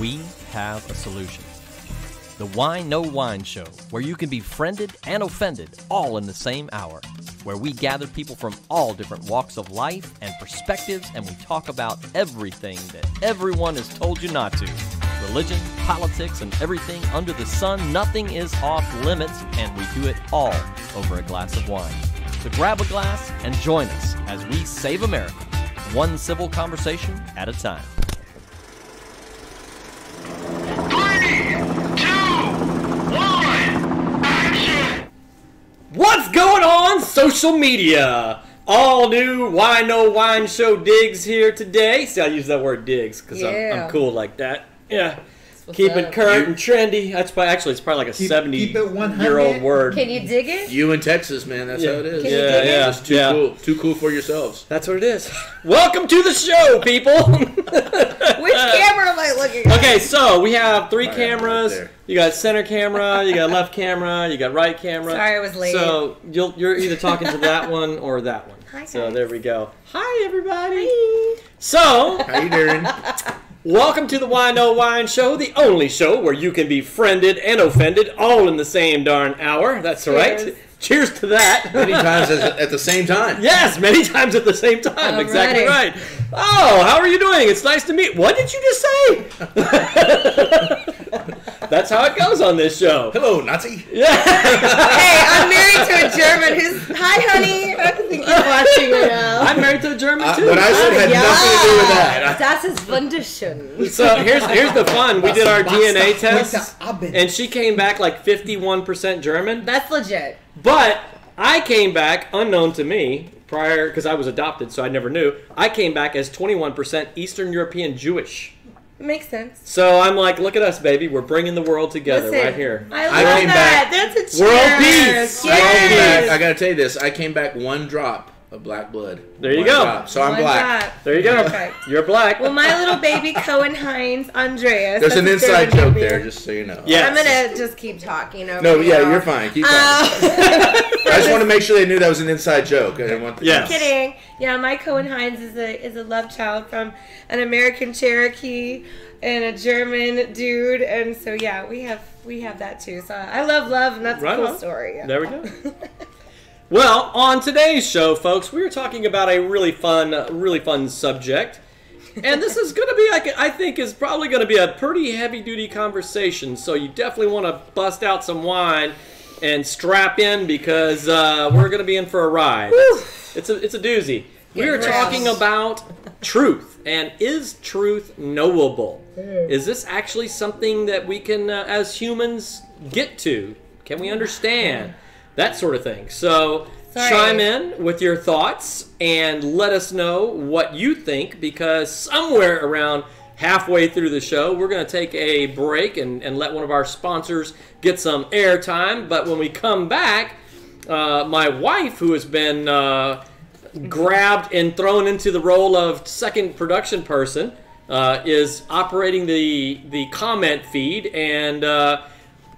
we have a solution. The Whine No Whine Show, where you can be friended and offended all in the same hour, where we gather people from all different walks of life and perspectives, and we talk about everything that everyone has told you not to. Religion, politics, and everything under the sun. Nothing is off limits, and we do it all over a glass of wine. So grab a glass and join us as we save America, one civil conversation at a time. 3, 2, 1, action! What's going on social media? All new Whine No Whine Show digs here today. See, I use that word digs because I'm cool like that. Yeah. Keep it current and trendy. That's probably, actually, it's probably like a 70-year-old word. Can you dig it? You in Texas, man. That's how it is. Can you dig it? It's too cool. Too cool for yourselves. That's what it is. Welcome to the show, people. Which camera am I looking at? Okay, so we have 3 cameras. Right, you got center camera, you got left camera, you got right camera. Sorry, I was late. So you're either talking to that one or that one. Hi, guys. So there we go. Hi, everybody. Hi. So, how you doing? Welcome to the Whine No Whine Show, the only show where you can be friended and offended all in the same darn hour. That's right. Cheers to that. Many times at the same time. Yes, many times at the same time. Exactly right. Oh, how are you doing? It's nice to meet. What did you just say? That's how it goes on this show. Hello, Nazi. Yeah. Hey, I'm married to a German who's... Hi, honey. I think you're watching right now. I'm married to a German, too. What I said had nothing to do with that. Das ist wunderschön. So here's the fun. We did our DNA test, and she came back like 51% German. That's legit. But I came back, unknown to me, prior, because I was adopted, so I never knew. I came back as 21% Eastern European Jewish. Makes sense. So I'm like, look at us, baby. We're bringing the world together right here. I love that. That's a cheers. World peace. Yes. I got to tell you this. I came back 1 drop of black blood. There you go. Drop. So I'm black. Drop. There you go. Perfect. You're black. Well, my little baby Cohen Hines Andreas. There's an inside joke there, just so you know. Yes. I'm going to just keep talking over No, you. yeah, you're fine. Keep talking. I just want to make sure they knew that was an inside joke. I didn't want to. Yes. Kidding. Yeah, my Cohen Hines is a love child from an American Cherokee and a German dude, and so yeah, we have that too. So I love, and that's a cool story. Yeah. There we go. Well, on today's show, folks, we were talking about a really fun subject, and this is going to be, I think, is probably going to be a pretty heavy-duty conversation. So you definitely want to bust out some wine and strap in because we're going to be in for a ride. It's a doozy. We are talking about truth, and is truth knowable? Is this actually something that we can, as humans, get to? Can we understand? That sort of thing. So chime in with your thoughts and let us know what you think, because somewhere around halfway through the show, we're going to take a break and let one of our sponsors get some airtime. But when we come back, my wife, who has been grabbed and thrown into the role of second production person, is operating the comment feed, and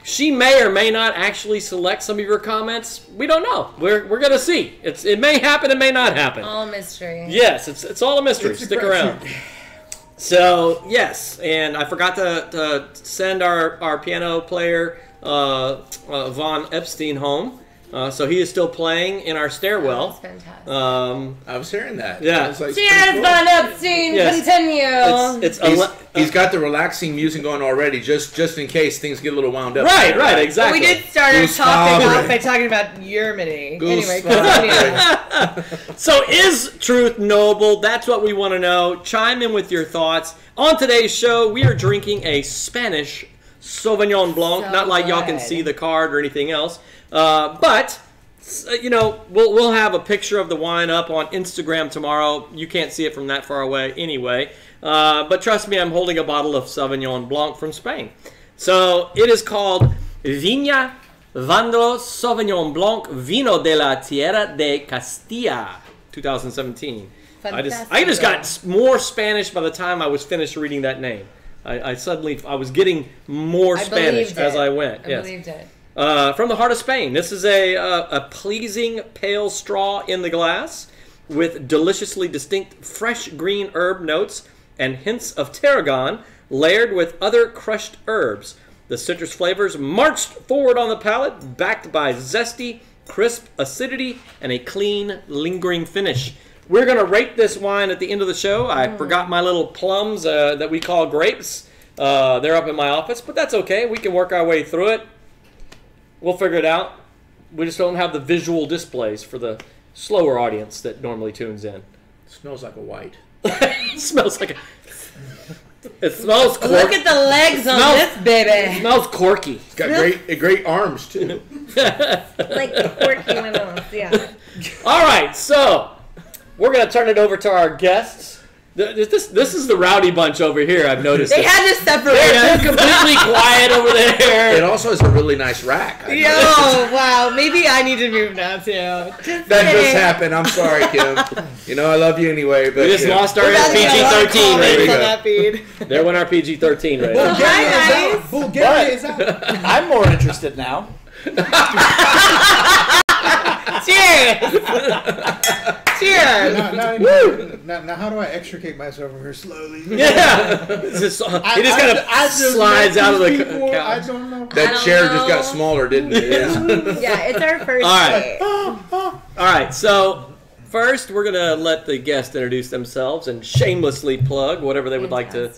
she may or may not actually select some of your comments. We don't know. We're going to see. It may happen, it may not happen. All a mystery. Yes, it's all a mystery. Stick around. So, yes, and I forgot to send our piano player, Von Epstein, home. So he is still playing in our stairwell. That's fantastic. I was hearing that. Yeah. Like, Cheers, cool. Von Epstein. Yes. Continue. He's got the relaxing music going already, just in case things get a little wound up. Right, exactly. We did start our topic off by talking about Germany. Anyway, continue. So is truth knowable? That's what we want to know. Chime in with your thoughts. On today's show, we are drinking a Spanish Sauvignon Blanc. So not like y'all can see the card or anything else. But, you know, we'll have a picture of the wine up on Instagram tomorrow. You can't see it from that far away anyway. But trust me, I'm holding a bottle of Sauvignon Blanc from Spain. So it is called Viña Vandro Sauvignon Blanc Vino de la Tierra de Castilla, 2017. I just got more Spanish by the time I was finished reading that name. I was getting more Spanish as I went. I believed it. From the heart of Spain. This is a pleasing pale straw in the glass with deliciously distinct fresh green herb notes and hints of tarragon layered with other crushed herbs. The citrus flavors marched forward on the palate, backed by zesty, crisp acidity and a clean, lingering finish. We're going to rate this wine at the end of the show. I forgot my little plums that we call grapes. They're up in my office, but that's okay. We can work our way through it. We'll figure it out. We just don't have the visual displays for the slower audience that normally tunes in. It smells like a white. It smells like a... It smells corky. Look at the legs on this baby. It smells corky. It's got great arms, too. Like corky ones, yeah. All right, so we're going to turn it over to our guests. This is the rowdy bunch over here, I've noticed. They had to separate They're us. completely quiet over there. It also has a really nice rack. Yo, wow. Maybe I need to move now, too. That just happened. I'm sorry, Kim. You know I love you anyway. But We just lost our PG-13 rating. There went our PG-13 rating. So hi, guys. Bulgaria is out. I'm more interested now. Cheers. Cheers. Now, how do I extricate myself from here slowly? Yeah. He just kind of slides out of the couch. I don't know. That chair just got smaller, didn't it? Yeah, it's our first All right. date. All right, so first we're going to let the guests introduce themselves and shamelessly plug whatever they would like to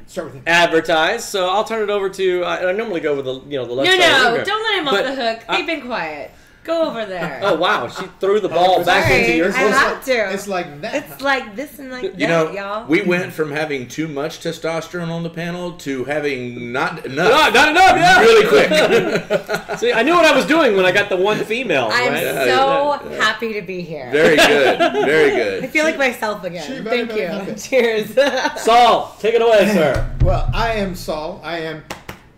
Start with advertise. So I'll turn it over to, I normally go with the left side. No, don't let him off But the hook. They've been quiet. Go over there. Oh, wow. She threw the ball back sorry. into your I have to. It's like that. It's like this and like You that, know, y'all. we went from having too much testosterone on the panel to having not No, enough. not enough, yeah. Really quick. See, I knew what I was doing when I got the one female. I'm right? so happy to be here. Very good. Very I good. feel like myself again. very, Thank very you. happy. Cheers. Saul, take it away, sir. Well, I am Saul. I am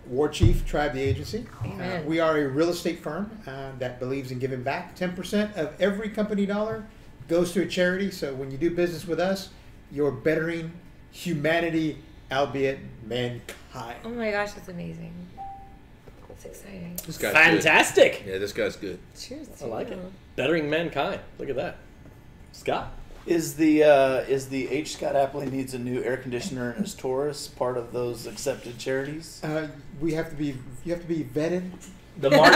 War Chief, Tribe the Agency. Amen. We are a real estate firm that believes in giving back. 10% of every company dollar goes to a charity. So when you do business with us, you're bettering humanity, albeit mankind. Oh my gosh, that's amazing. That's exciting. This guy's Fantastic. good. Yeah, this guy's good. Cheers. I like it. Bettering mankind. Look at that. Scott? Is the H. Scott Apley needs a new air conditioner in his Taurus part of those accepted charities? You have to be vetted. The March,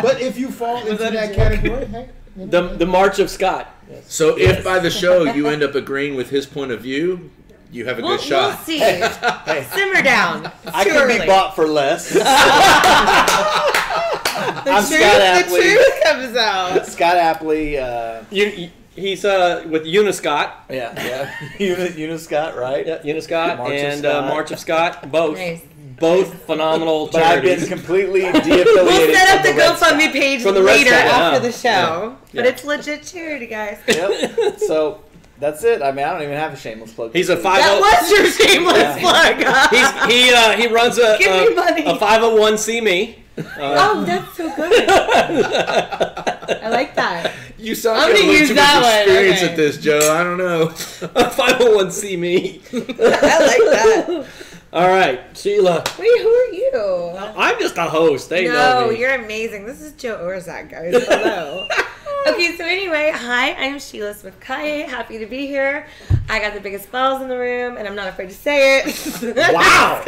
But if you fall into that category, hey, you know, the March of Scott. So if by the show you end up agreeing with his point of view, you have a good We'll shot. see. Simmer down. It's I too can early. be bought for less. The I'm truth, Scott the Apley. truth comes out. Scott Apley. He's with Uniscott. Yeah. Uniscott, right? Yeah, Uniscott March of and Scott. March of Scott. Both. Nice. Both phenomenal But I've charities. been completely de-affiliated. We'll set up from the Red GoFundMe Scott. page From the Red later Scott, after yeah. the show. Yeah. But it's legit charity, guys. Yep. So that's it. I mean, I don't even have a shameless plug. He's a 50. That was your shameless plug. He runs a Give me money. 501c. Oh, that's so good. I like that. You sound I'm like gonna a little use too that much one, experience okay. at this, Joe. I don't know. A 501c. I like that. All right, Sheila. Wait, who are you? I'm just a host. They know No, me. you're amazing. This is Joe Orsak, guys. Hello. Okay, so anyway, hi, I'm Sheila Swift Kahé. Happy to be here. I got the biggest balls in the room, and I'm not afraid to say it. Wow.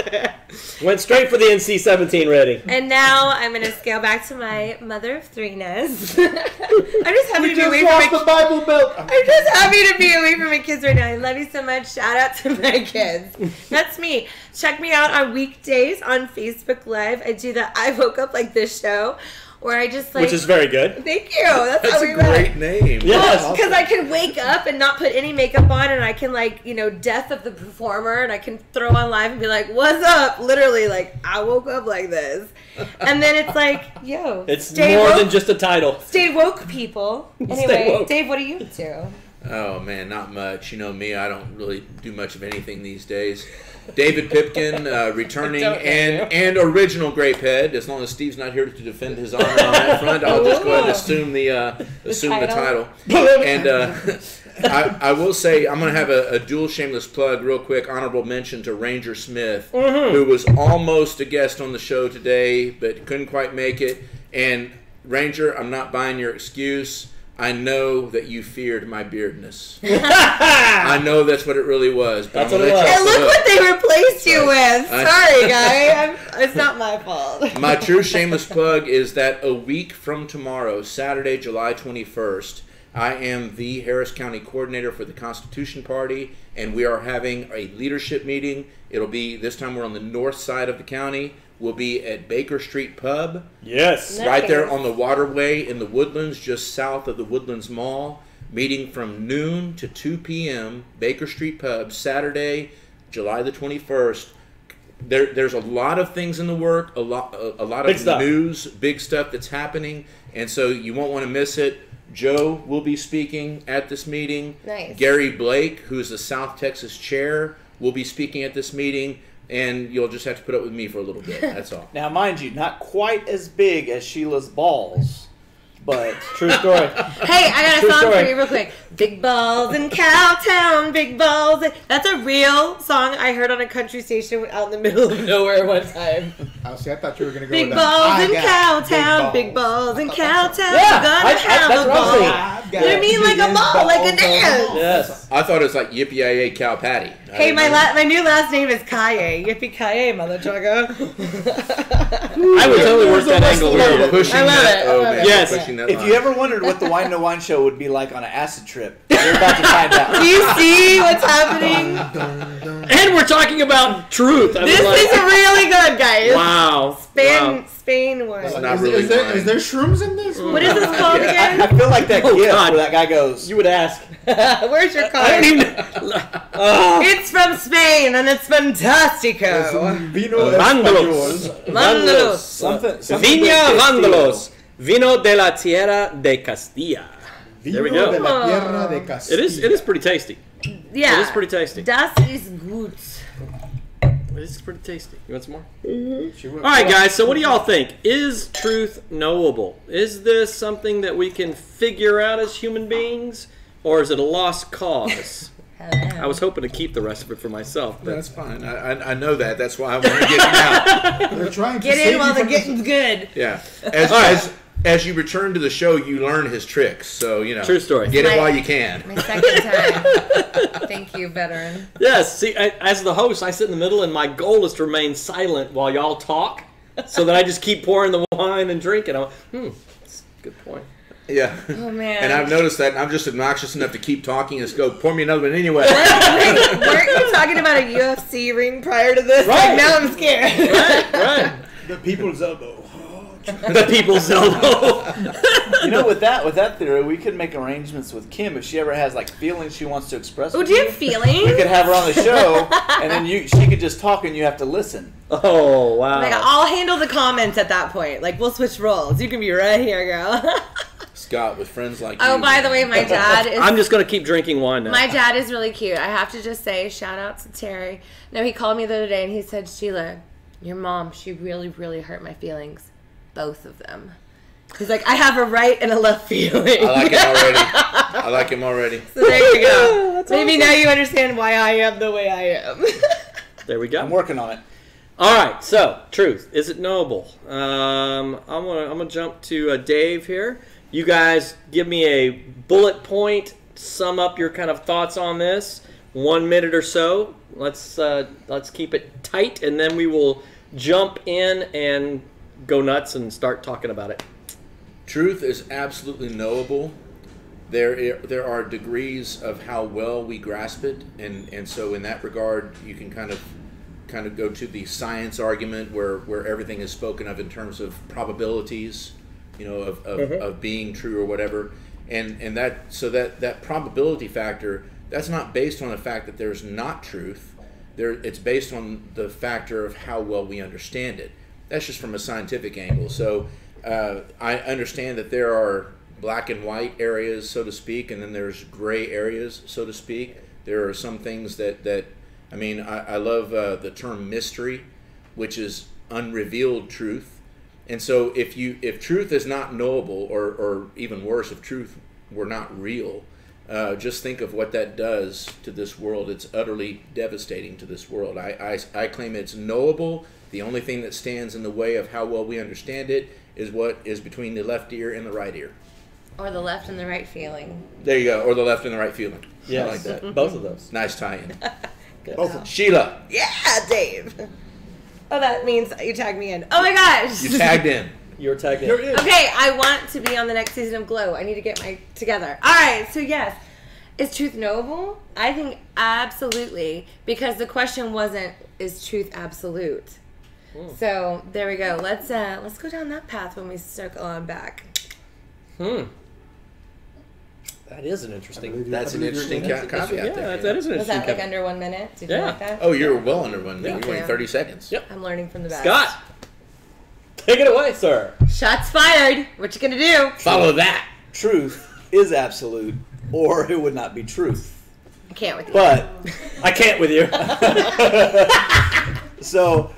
Went straight for the NC-17 rating. And now I'm going to scale back to my mother of threeness. I'm just happy to be away from my the Bible Belt. I'm just happy to be away from my kids right now. I love you so much. Shout out to my kids. That's me. Check me out on weekdays on Facebook Live. I do the I Woke Up Like This show where I just like... Which is very good. Thank you. That's That's how a we met. great name. Yes. Because I can wake up and not put any makeup on, and I can, like, death of the performer, and I can throw on live and be like, what's up? Literally, like, I woke up like this. And then it's like, yo, It's stay more woke, than just a title. stay woke, people. Stay Anyway, woke. Dave, what do you do? Oh man, not much. You know me, I don't really do much of anything these days. David Pipkin, returning and original grape head. As long as Steve's not here to defend his honor on that front, I'll just go ahead and assume the title. And I will say I'm going to have a dual shameless plug real quick. Honorable mention to Ranger Smith, who was almost a guest on the show today, but couldn't quite make it. And Ranger, I'm not buying your excuse. I know that you feared my beardness. I know that's what it really was. That's what it was. And look what they replaced you with. Sorry, guy. It's not my fault. My true shameless plug is that a week from tomorrow, Saturday, July 21st, I am the Harris County Coordinator for the Constitution Party, and we are having a leadership meeting. It'll be, this time we're on the north side of the county. We'll be at Baker Street Pub. Yes. Nice. Right there on the waterway in the Woodlands, just south of the Woodlands Mall. Meeting from noon to 2 p.m. Baker Street Pub, Saturday, July the 21st. There's a lot of things in the work, a lot Big of stuff. news, big stuff that's happening, and so you won't want to miss it. Joe will be speaking at this meeting. Nice. Gary Blake, who's the South Texas chair, will be speaking at this meeting, and you'll just have to put up with me for a little bit. That's all. Now, mind you, not quite as big as Sheila's balls, but True story. Hey, I got a True song story. for you real quick. Big balls in Cowtown, big balls. That's a real song I heard on a country station out in the middle of nowhere one time. I thought you were going to go Big with balls in that. Cowtown, big balls in Cowtown. Yeah, We're gonna have that's a what I'm ball. saying. I've got You know what I mean? Like a biggest ball, like a balls dance. on Yes. I thought it was like Yippee-Yi-Yay Cow Patty. Hey, my new last name is Kaye. Yippee Kaye, mother trucker. I would totally work that angle We're here. pushing I love that. it. I Oh, love man, it. Yes. we're pushing that if line. you ever wondered what the Wine to Wine show would be like on an acid trip, you're about to find out. Do you see what's happening? And we're talking about truth. I This mean, like, is really good, guys. wow. Spain, Wow. Spain one. It's not Is, really is, there, wine. is there shrooms in this? What is this called I again? feel like that Oh, gift God. where that guy goes, You would ask. Where's your I card? don't even. Oh. It's from Spain and it's fantastico. Vino Vándalos. Español. Vándalos. something Viña good Vándalos. Vino de la Tierra de Castilla. There we Vino go. de la Tierra de Castilla. It is pretty tasty. Yeah. It is pretty tasty. Das ist gut. It is pretty tasty. You want some more? She went- All right, guys. So, what do y'all think? Is truth knowable? Is this something that we can figure out as human beings, or is it a lost cause? I was hoping to keep the rest of it for myself, but That's fine. I know that. That's why I want to get it out. They're trying to Get save in while you the from getting's good. Yeah. All right. As you return to the show, you learn his tricks. So, you know. True story. Get it My- while you can. My second time. Thank you, veteran. yes. See, as the host, I sit in the middle, and my goal is to remain silent while y'all talk, so that I just keep pouring the wine and drinking. I'm, that's a good point. Yeah. Oh, man. And I've noticed that I'm just obnoxious enough to keep talking and just go, pour me another one anyway. Weren't you talking about a UFC ring prior to this? Right. Like, now I'm scared. Right. the people's elbow. The people's elbow. You know, with that theory, we could make arrangements with Kim if she ever has like feelings she wants to express. Oh, with do you you. have feelings? We could have her on the show, and then she could just talk, and you have to listen. Oh, wow. Like, I'll handle the comments at that point. Like, we'll switch roles. You can be right here, girl. Scott, with friends like you. Oh, by the way, my dad is... I'm just going to keep drinking wine now. My dad is really cute. I have to just say, shout out to Terry. No, he called me the other day and he said, Sheila, your mom, she really, really hurt my feelings. Both of them. He's like, I have a right and a left feeling. I like him already. I like him already. So there you go. Maybe now you understand why I am the way I am. There we I'm go. working on it. All right, so, truth. Is it knowable? I'm gonna jump to Dave here. You guys give me a bullet point, sum up your kind of thoughts on this. 1 minute or so. Let's keep it tight, and then we will jump in and go nuts and start talking about it. Truth is absolutely knowable. There are degrees of how well we grasp it, and so in that regard, you can kind of go to the science argument where everything is spoken of in terms of probabilities, you know, of being true or whatever, and that probability factor, that's not based on the fact that there's not truth. It's based on the factor of how well we understand it. That's just from a scientific angle. So I understand that there are black and white areas, so to speak, and then there's gray areas, so to speak. There are some things that I mean, I love the term mystery, which is unrevealed truth. And so if truth is not knowable, or even worse, if truth were not real, just think of what that does to this world. It's utterly devastating to this world. I claim it's knowable. The only thing that stands in the way of how well we understand it is what is between the left ear and the right ear. Or the left and the right feeling. There you go. Or the left and the right feeling. Yeah, I like that. Both of those. Nice tie-in. Both of them. Sheila, Yeah, Dave. Oh, that means you tagged me in. Oh my gosh. you tagged in. You're tagged in. Okay, I want to be on the next season of Glow. I need to get my together. All right, so yes, is truth knowable? I think absolutely, because the question wasn't is truth absolute. So there we go. Let's go down that path when we circle on back. That is an interesting. That's an interesting caveat there. Yeah, that is an Was interesting. that like under 1 minute? Did you like that? Oh, you're well under 1 minute. Yeah. You're only 30 seconds. Yep. I'm learning from the best. Scott, take it away, sir. Shots fired. What you gonna do? Follow that. Truth is absolute, or it would not be truth. I can't with you. But I can't with you. so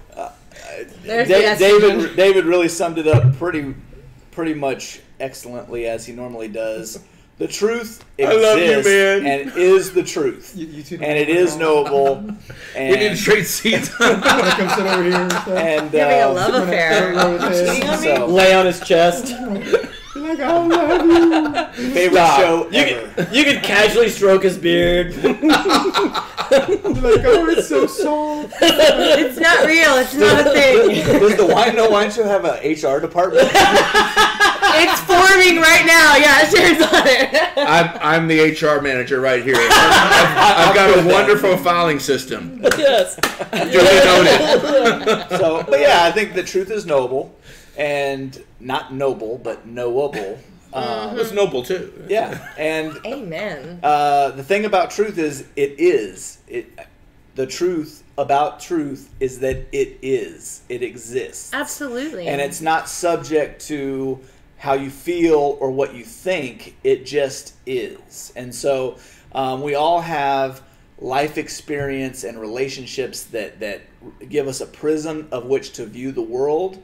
There's the estrogen. David really summed it up pretty much excellently, as he normally does. The truth exists love you, man. and is the truth, You two and it is knowable. And We need to trade seats. want to come sit over here and stuff? and Having a love affair. Cheating on me? so, Lay on his chest. Like, I love you. favorite Stop. show You ever. You could casually stroke his beard. You're like, oh, it's so soft. It's not real. It's not a thing. Does the Whine No Whine Show have an HR department? It's forming right now. Yeah, Sharon's on it. I'm the HR manager right here. I've got a wonderful filing system. Yes. Duly noted. So, but yeah, I think the truth is noble, and not noble, but knowable. It's noble too. Yeah, and Amen. the thing about truth is the truth about truth is that it exists, Absolutely. and it's not subject to how you feel or what you think. It just is. And so we all have life experience and relationships that give us a prism of which to view the world.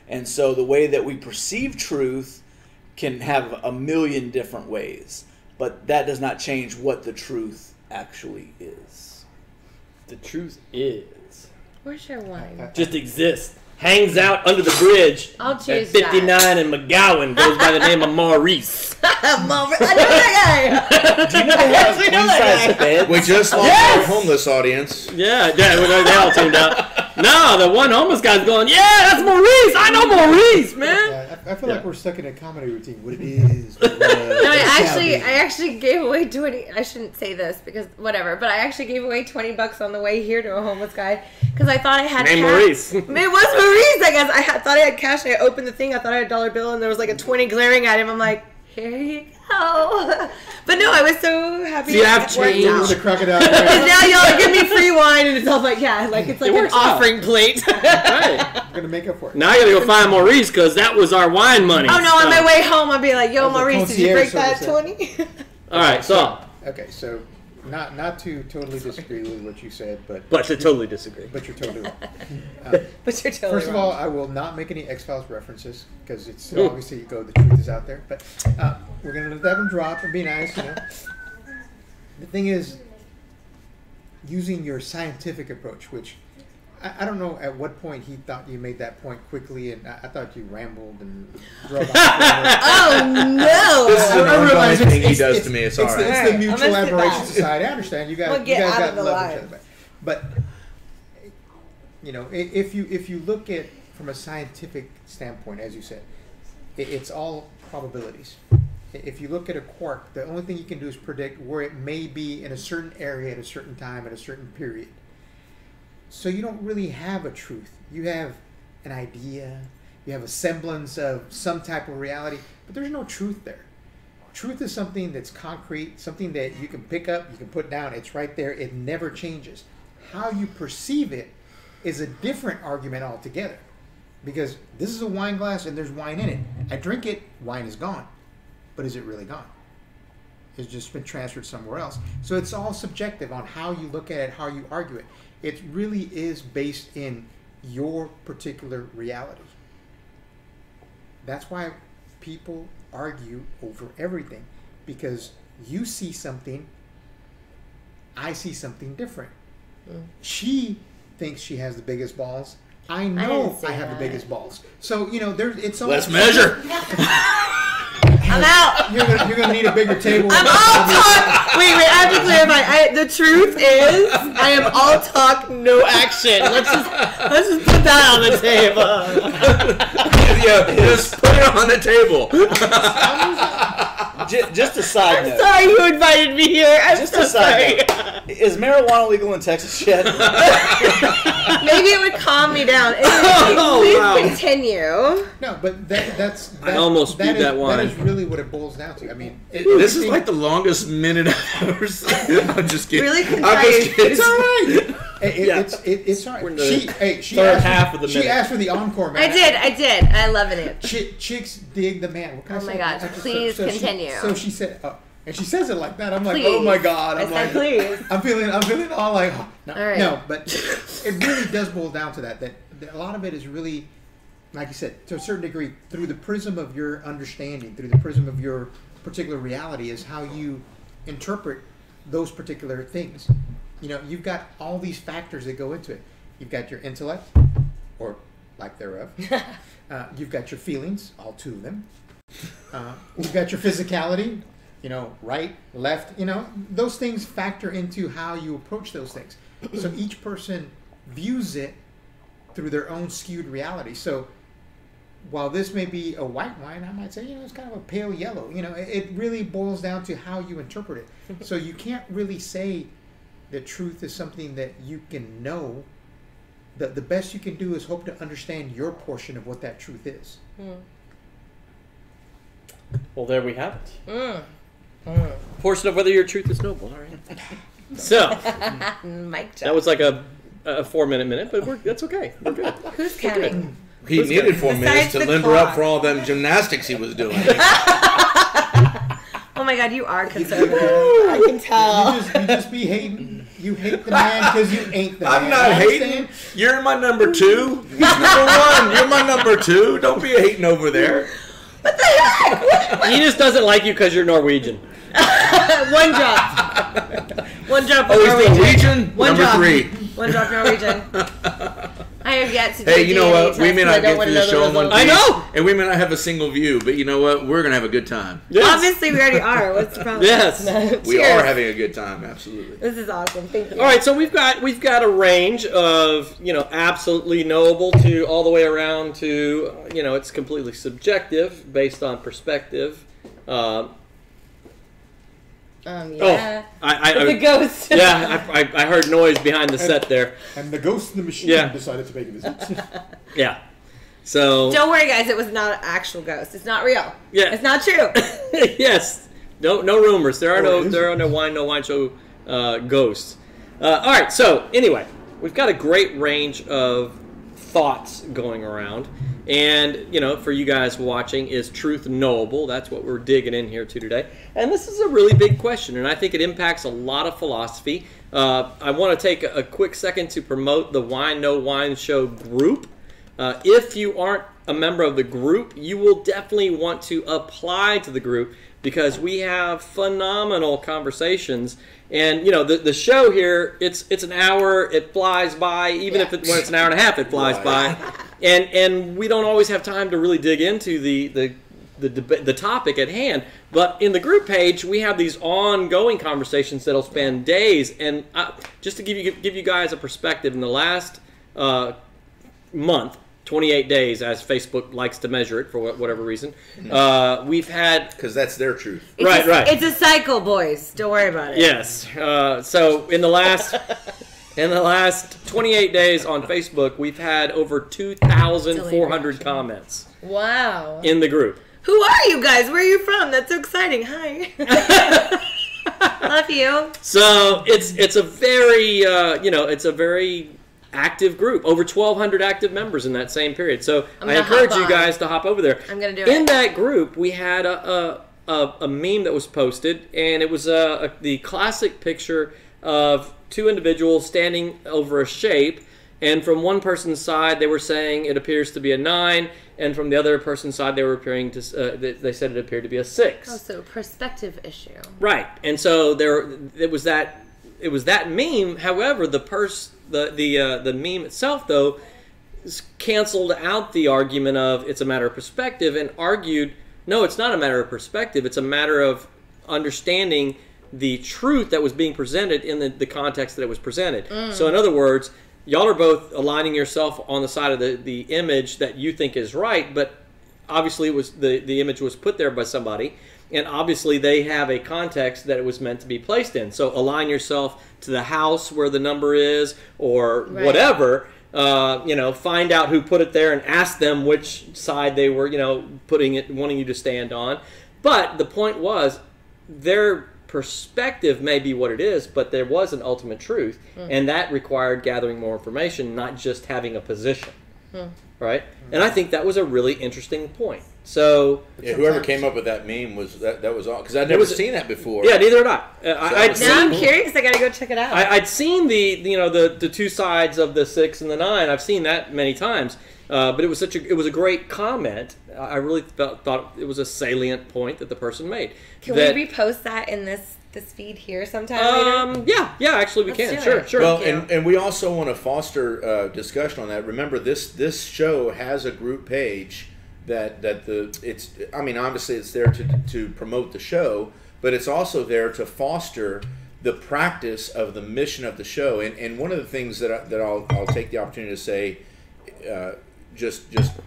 And so the way that we perceive truth can have a million different ways, but that does not change what the truth actually is. The truth is, Where's your wine? just exists. Hangs out under the bridge I'll at choose 59 and McGowan. Goes by the name of Maurice. I know that Do you know they have actually know that queen-size beds? We just lost our homeless audience. Yeah, they all tuned out. No, the one homeless guy's going, yeah, that's Maurice. I know Maurice, man. Yeah, I feel like we're stuck in a comedy routine. What it is. What it was, No, what I actually gave away 20. I shouldn't say this because whatever, but I actually gave away $20 on the way here to a homeless guy because I thought I had Name cash. Maurice. It was Maurice, I guess. Thought I had cash. I opened the thing. I thought I had a dollar bill, and there was like a 20 glaring at him. I'm like, here you go. But no, I was so happy. Do you have it worked change? out. With the crocodile. Because now y'all give me free wine, and it's all like, yeah, like it's like It an works out. offering plate. Right. I'm gonna make up for it. Now I gotta go find Maurice because that was our wine money. Oh no! On my way home, I'll be like, "Yo, That was a Maurice, did you break concierge that service 20?" All right, so, Okay, so not to totally disagree with what you said, but but to totally disagree. you're totally wrong. But you're totally First of wrong. all, I will not make any X-Files references because it's obviously the truth is out there. But we're gonna let that one drop and be nice, you know. The thing is, using your scientific approach, which I don't know at what point he thought you made that point quickly, and I thought you rambled and drove on. Oh no! This is an I ongoing realize thing he it's- does it's- to me. It's It's, all right. it's Alright, the Mutual I'm gonna sit Admiration back. Society. I understand you guys. We'll get you guys out got of the love line. each other, but you know, if you look at from a scientific standpoint, as you said, it's all probabilities. If you look at a quark, the only thing you can do is predict where it may be in a certain area at a certain time at a certain period. So you don't really have a truth. You have an idea, you have a semblance of some type of reality, but there's no truth there. Truth is something that's concrete, something that you can pick up, you can put down, it's right there, it never changes. How you perceive it is a different argument altogether. Because this is a wine glass and there's wine in it. I drink it, wine is gone. But is it really gone? It's just been transferred somewhere else. So it's all subjective on how you look at it, how you argue it. It really is based in your particular reality. That's why people argue over everything, because you see something, I see something different. She thinks she has the biggest balls. I know didn't say I have that. the biggest balls. So, you know, it's all... Let's measure. I'm out. You're gonna need a bigger table. I'm all talk. Wait, I have to clarify. The truth is, I am all talk, no action. Let's just put that on the table. Yeah, just put it on the table. Just a side note. Sorry you invited me here. I'm Just so a side sorry. note. Is marijuana legal in Texas yet? Maybe it would calm me down. Please continue. No, but that's I almost spewed that wine. That is really what it boils down to. I mean, This is like the longest minute I've ever seen. I'm just kidding. Really I'm just kidding. it's all right. Yeah. It's all We're in right. the She third asked half of the She minute. asked for the encore, man. I did. I loving it. Chicks dig the man. What can I Oh my say? gosh, please continue. So she said, and she says it like that. I'm like, Please. oh my God. I I'm said like, please. I'm feeling all like, oh, no, All right. no, but it really does boil down to that a lot of it is really, like you said, to a certain degree, through the prism of your understanding, through the prism of your particular reality is how you interpret those particular things. You know, you've got all these factors that go into it. You've got your intellect, or lack thereof. You've got your feelings, all two of them. You've got your physicality, you know, right, left, you know, those things factor into how you approach those things. So each person views it through their own skewed reality. So while this may be a white wine, I might say, you know, it's kind of a pale yellow. You know, it really boils down to how you interpret it. So you can't really say that truth is something that you can know. The best you can do is hope to understand your portion of what that truth is. Well, there we have it. Portion of whether your truth is noble. All right. So Mic drop. that was like a 4-minute minute, but that's okay. We're good. Who's counting? He needed 4 minutes Besides to the limber clock. up for all them gymnastics he was doing. Oh my God, you are conservative. I can tell. You just be hating. You hate the man because you ain't the man. I'm not hating. You're my number 2. He's number 1. You're my number 2. Don't be hating over there. He just doesn't like you because you're Norwegian. One drop. One drop. Oh, he's Norwegian. Norwegian? One Number drop. 3. One drop Norwegian. I have yet to do Hey, you know DNA what? We test may because I not don't get want through to the know show in one results. I piece, know. and we may not have a single view, but you know what? We're going to have a good time. Yes. Obviously, we already are. What's the problem? Yes. We Cheers. are having a good time, absolutely. This is awesome. Thank you. All right, so we've got a range of, you know, absolutely knowable to all the way around to, you know, it's completely subjective based on perspective. Yeah. I The ghost. yeah, I heard noise behind the set there. And the ghost in the machine Yeah. decided to make a visit. Yeah. So Don't worry, guys. It was not an actual ghost. It's not real. Yeah. It's not true. yes, no rumors. There are Or is no wine show ghosts. All right. So anyway, we've got a great range of thoughts going around, and you know, for you guys watching, is truth knowable? That's what we're digging in here to today, and this is a really big question, and I think it impacts a lot of philosophy. I want to take a quick second to promote the Wine No Wine Show group. If you aren't a member of the group, you will definitely want to apply to the group because we have phenomenal conversations. And you know, the show here, it's an hour, it flies by. Even if when it's an hour and a half, it flies by. And we don't always have time to really dig into the topic at hand. But in the group page, we have these ongoing conversations that'll span days. And just to give you guys a perspective, in the last month, 28 days, as Facebook likes to measure it for whatever reason, we've had... Because that's their truth. Right. It's a cycle, boys. Don't worry about it. Yes. So in the last 28 days on Facebook, we've had over 2,400 comments Wow. in the group. Who are you guys? Where are you from? That's so exciting. Hi. Love you. So it's a very it's a very active group. Over 1,200 active members in that same period. So I encourage you guys to hop over there. I'm gonna do it. In that group, we had a meme that was posted, and it was the classic picture of two individuals standing over a shape. And from one person's side, they were saying it appears to be a 9, and from the other person's side, they were appearing to they said it appeared to be a 6. Oh, so perspective issue. Right, and so it was that meme. However, the meme itself, though, canceled out the argument of it's a matter of perspective and argued, No, it's not a matter of perspective. It's a matter of understanding the truth that was being presented in the context that it was presented. So in other words, y'all are both aligning yourself on the side of the image that you think is right, but obviously it was the image was put there by somebody, and obviously they have a context that it was meant to be placed in. So align yourself to the house where the number is, or whatever. Find out who put it there and ask them which side they were, wanting you to stand on. But the point was, their perspective may be what it is, but there was an ultimate truth, and that required gathering more information, not just having a position. Right? And I think that was a really interesting point. So whoever came up with that meme was that was all, because I'd never seen that before. Yeah, neither had I. Now I'm curious. I got to go check it out. I'd seen the two sides of the 6 and the 9. I've seen that many times. But it was a great comment. I really thought it was a salient point that the person made. Can we repost that in this feed here sometime later? Yeah, actually we can. Sure. Well, and we also want to foster discussion on that. Remember, this show has a group page obviously it's there to promote the show, but it's also there to foster the practice of the mission of the show. And one of the things that I'll take the opportunity to say, just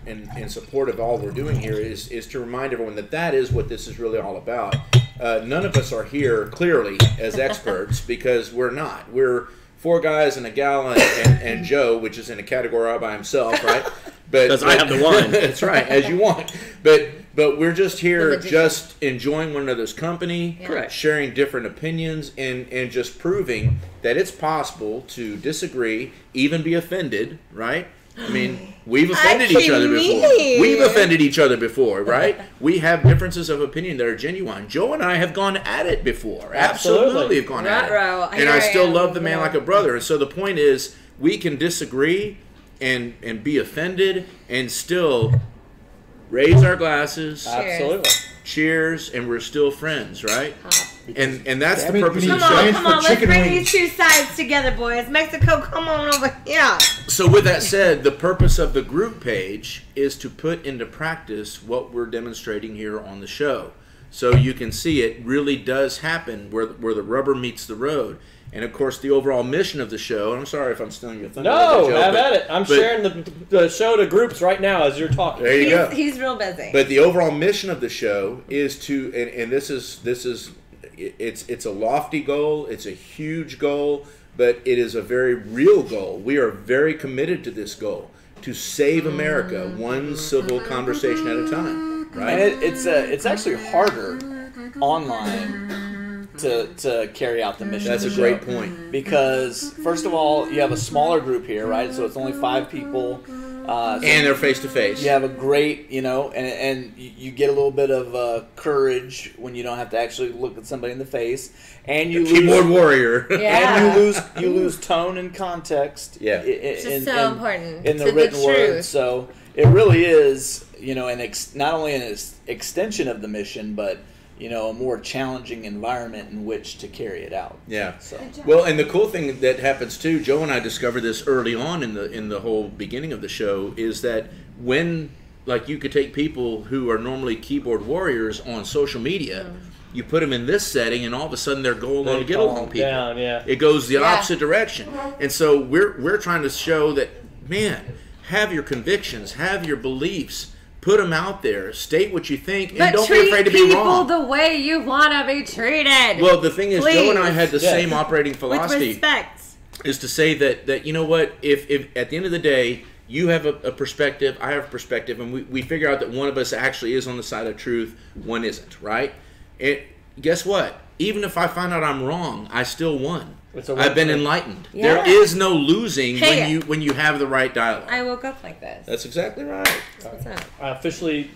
in support of all we're doing here, is to remind everyone that is what this is really all about. None of us are here clearly as experts, because we're not. We're 4 guys and a gal and Joe, which is in a category all by himself, right? Because I have the wine. That's right, as you want. But we're just here, just enjoying one another's company, sharing different opinions, and just proving that it's possible to disagree, even be offended, right? I mean, we've offended each other before. We've offended each other before, right? We have differences of opinion that are genuine. Joe and I have gone at it before. Absolutely have gone at it. And I still love the man like a brother. And so the point is, we can disagree and be offended and still raise our glasses. Absolutely. Cheers, and we're still friends, right? And that's the purpose of the show. Come on, let's bring these two sides together, boys. Mexico, come on over here. So with that said, the purpose of the group page is to put into practice what we're demonstrating here on the show. So you can see it really does happen where the rubber meets the road. And of course, the overall mission of the show, and I'm sorry if I'm stealing your thunder. No, have at it. I'm sharing the show to groups right now as you're talking. There you go. He's real busy. But the overall mission of the show is to, and this is it's a lofty goal, it's a huge goal, but it is a very real goal. We are very committed to this goal, to save America one civil conversation at a time. Right? And it's actually harder online to carry out the mission. That's of the a great show. point. Because first of all, you have a smaller group here, right? So it's only 5 people. And they're face to face. You have a great, and you get a little bit of courage when you don't have to actually look at somebody in the face, and you keyboard warrior. And you lose tone and context. Yeah, it's so important in the written word. So it really is, not only an extension of the mission, but a more challenging environment in which to carry it out. Yeah. So. Well, and the cool thing that happens too, Joe and I discovered this early on in the whole beginning of the show, is that when, like, you could take people who are normally keyboard warriors on social media, you put them in this setting, and all of a sudden they're going on to get along people. Down, It goes the opposite direction. And so we're trying to show that, man, have your convictions, have your beliefs. Put them out there. State what you think, and don't be afraid to be wrong. Treat people the way you want to be treated. Well, the thing is, Joe and I had the same operating philosophy. With respect. Is to say that you know what, if at the end of the day, you have a perspective, I have a perspective, and we figure out that one of us actually is on the side of truth, one isn't, right? And guess what? Even if I find out I'm wrong, I still won. I've been enlightened. Yeah. There is no losing when you have the right dialogue. I woke up like this. That's exactly right. What's up? I officially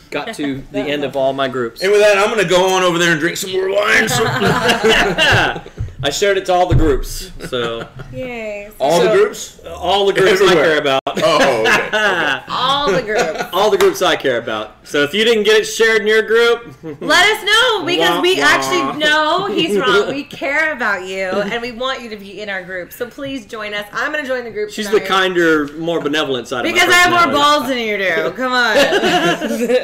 got to the end of all my groups. And with that, I'm going to go on over there and drink some more wine. I shared it to all the groups. So Yay. All the groups I care about. Oh, okay. All the groups. All the groups I care about. So if you didn't get it shared in your group, let us know, because we Wah, wah. actually know he's wrong. We care about you, and we want you to be in our group. So please join us. I'm going to join the group she's tonight. the kinder, more benevolent side Because of my I have more personality. balls than you do. Come on.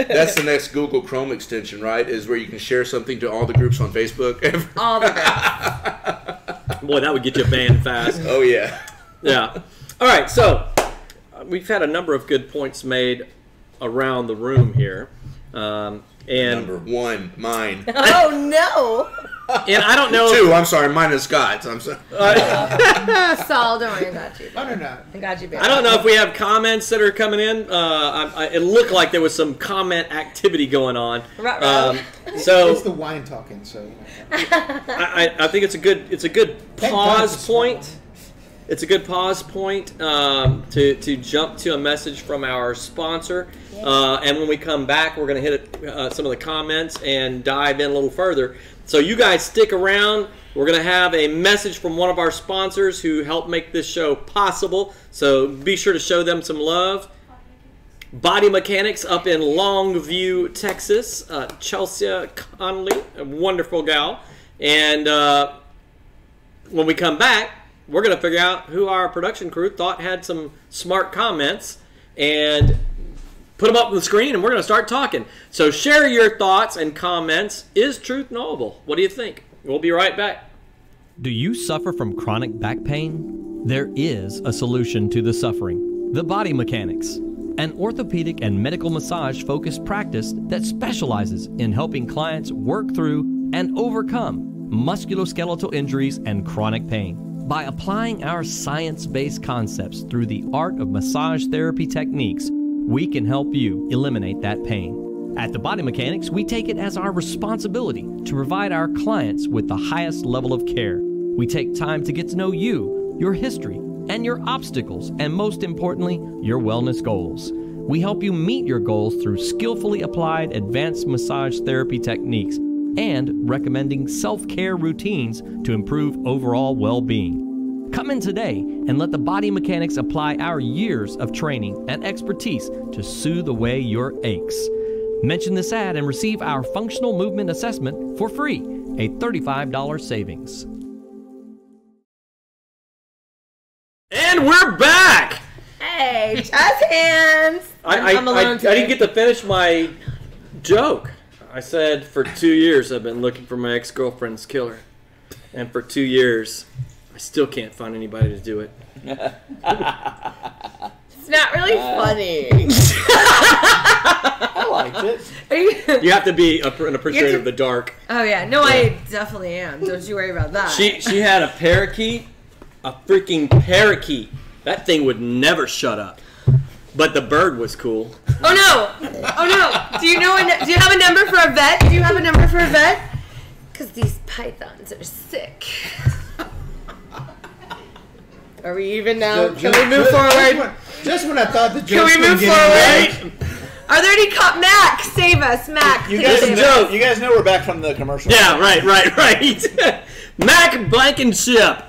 That's the next Google Chrome extension, right? Is where you can share something to all the groups on Facebook. All the groups. Boy, that would get you banned fast. Oh, yeah. Yeah. All right, so we've had a number of good points made around the room here. And Number 1, mine. Oh, no. And I don't know. 2, I'm sorry, mine is Scott's. I'm sorry. Saul, don't worry, I got you. No, no. I got you, baby. I don't know if we have comments that are coming in. It looked like there was some comment activity going on. Ruh-roh. So It's the wine talking, so. You know. I think it's a good Thank God pause it's a smart point. It's a good pause point to jump to a message from our sponsor. And when we come back, we're going to hit some of the comments and dive in a little further. So you guys stick around. We're going to have a message from one of our sponsors who helped make this show possible. So be sure to show them some love. Body Mechanics up in Longview, Texas. Chelsea Conley, a wonderful gal. And when we come back, we're going to figure out who our production crew thought had some smart comments and put them up on the screen, and we're going to start talking. So share your thoughts and comments. Is Truth Knowable? What do you think? We'll be right back. Do you suffer from chronic back pain? There is a solution to the suffering. The Body Mechanics, an orthopedic and medical massage focused practice that specializes in helping clients work through and overcome musculoskeletal injuries and chronic pain. By applying our science-based concepts through the art of massage therapy techniques, we can help you eliminate that pain. At the Body Mechanics, we take it as our responsibility to provide our clients with the highest level of care. We take time to get to know you, your history, and your obstacles, and most importantly, your wellness goals. We help you meet your goals through skillfully applied advanced massage therapy techniques and recommending self-care routines to improve overall well-being. Come in today and let the Body Mechanics apply our years of training and expertise to soothe away your aches. Mention this ad and receive our functional movement assessment for free, a $35 savings. And we're back! Hey, jazz hands. I didn't get to finish my joke. I said for 2 years I've been looking for my ex-girlfriend's killer. And for 2 years, I still can't find anybody to do it. It's not really funny. I liked it. You have to be an appreciator of the dark. Oh, yeah. No, I definitely am. Don't you worry about that. She had a parakeet, a freaking parakeet. That thing would never shut up. But the bird was cool. Oh, no. Oh, no. Do you have a number for a vet? Do you have a number for a vet? Because these pythons are sick. Are we even now? Can we move forward? Just when I thought the Can joke we move forward? Are there any Mac, save us. Mac, You please guys save know. us. You guys know we're back from the commercial. Yeah, right. Mac Blankenship.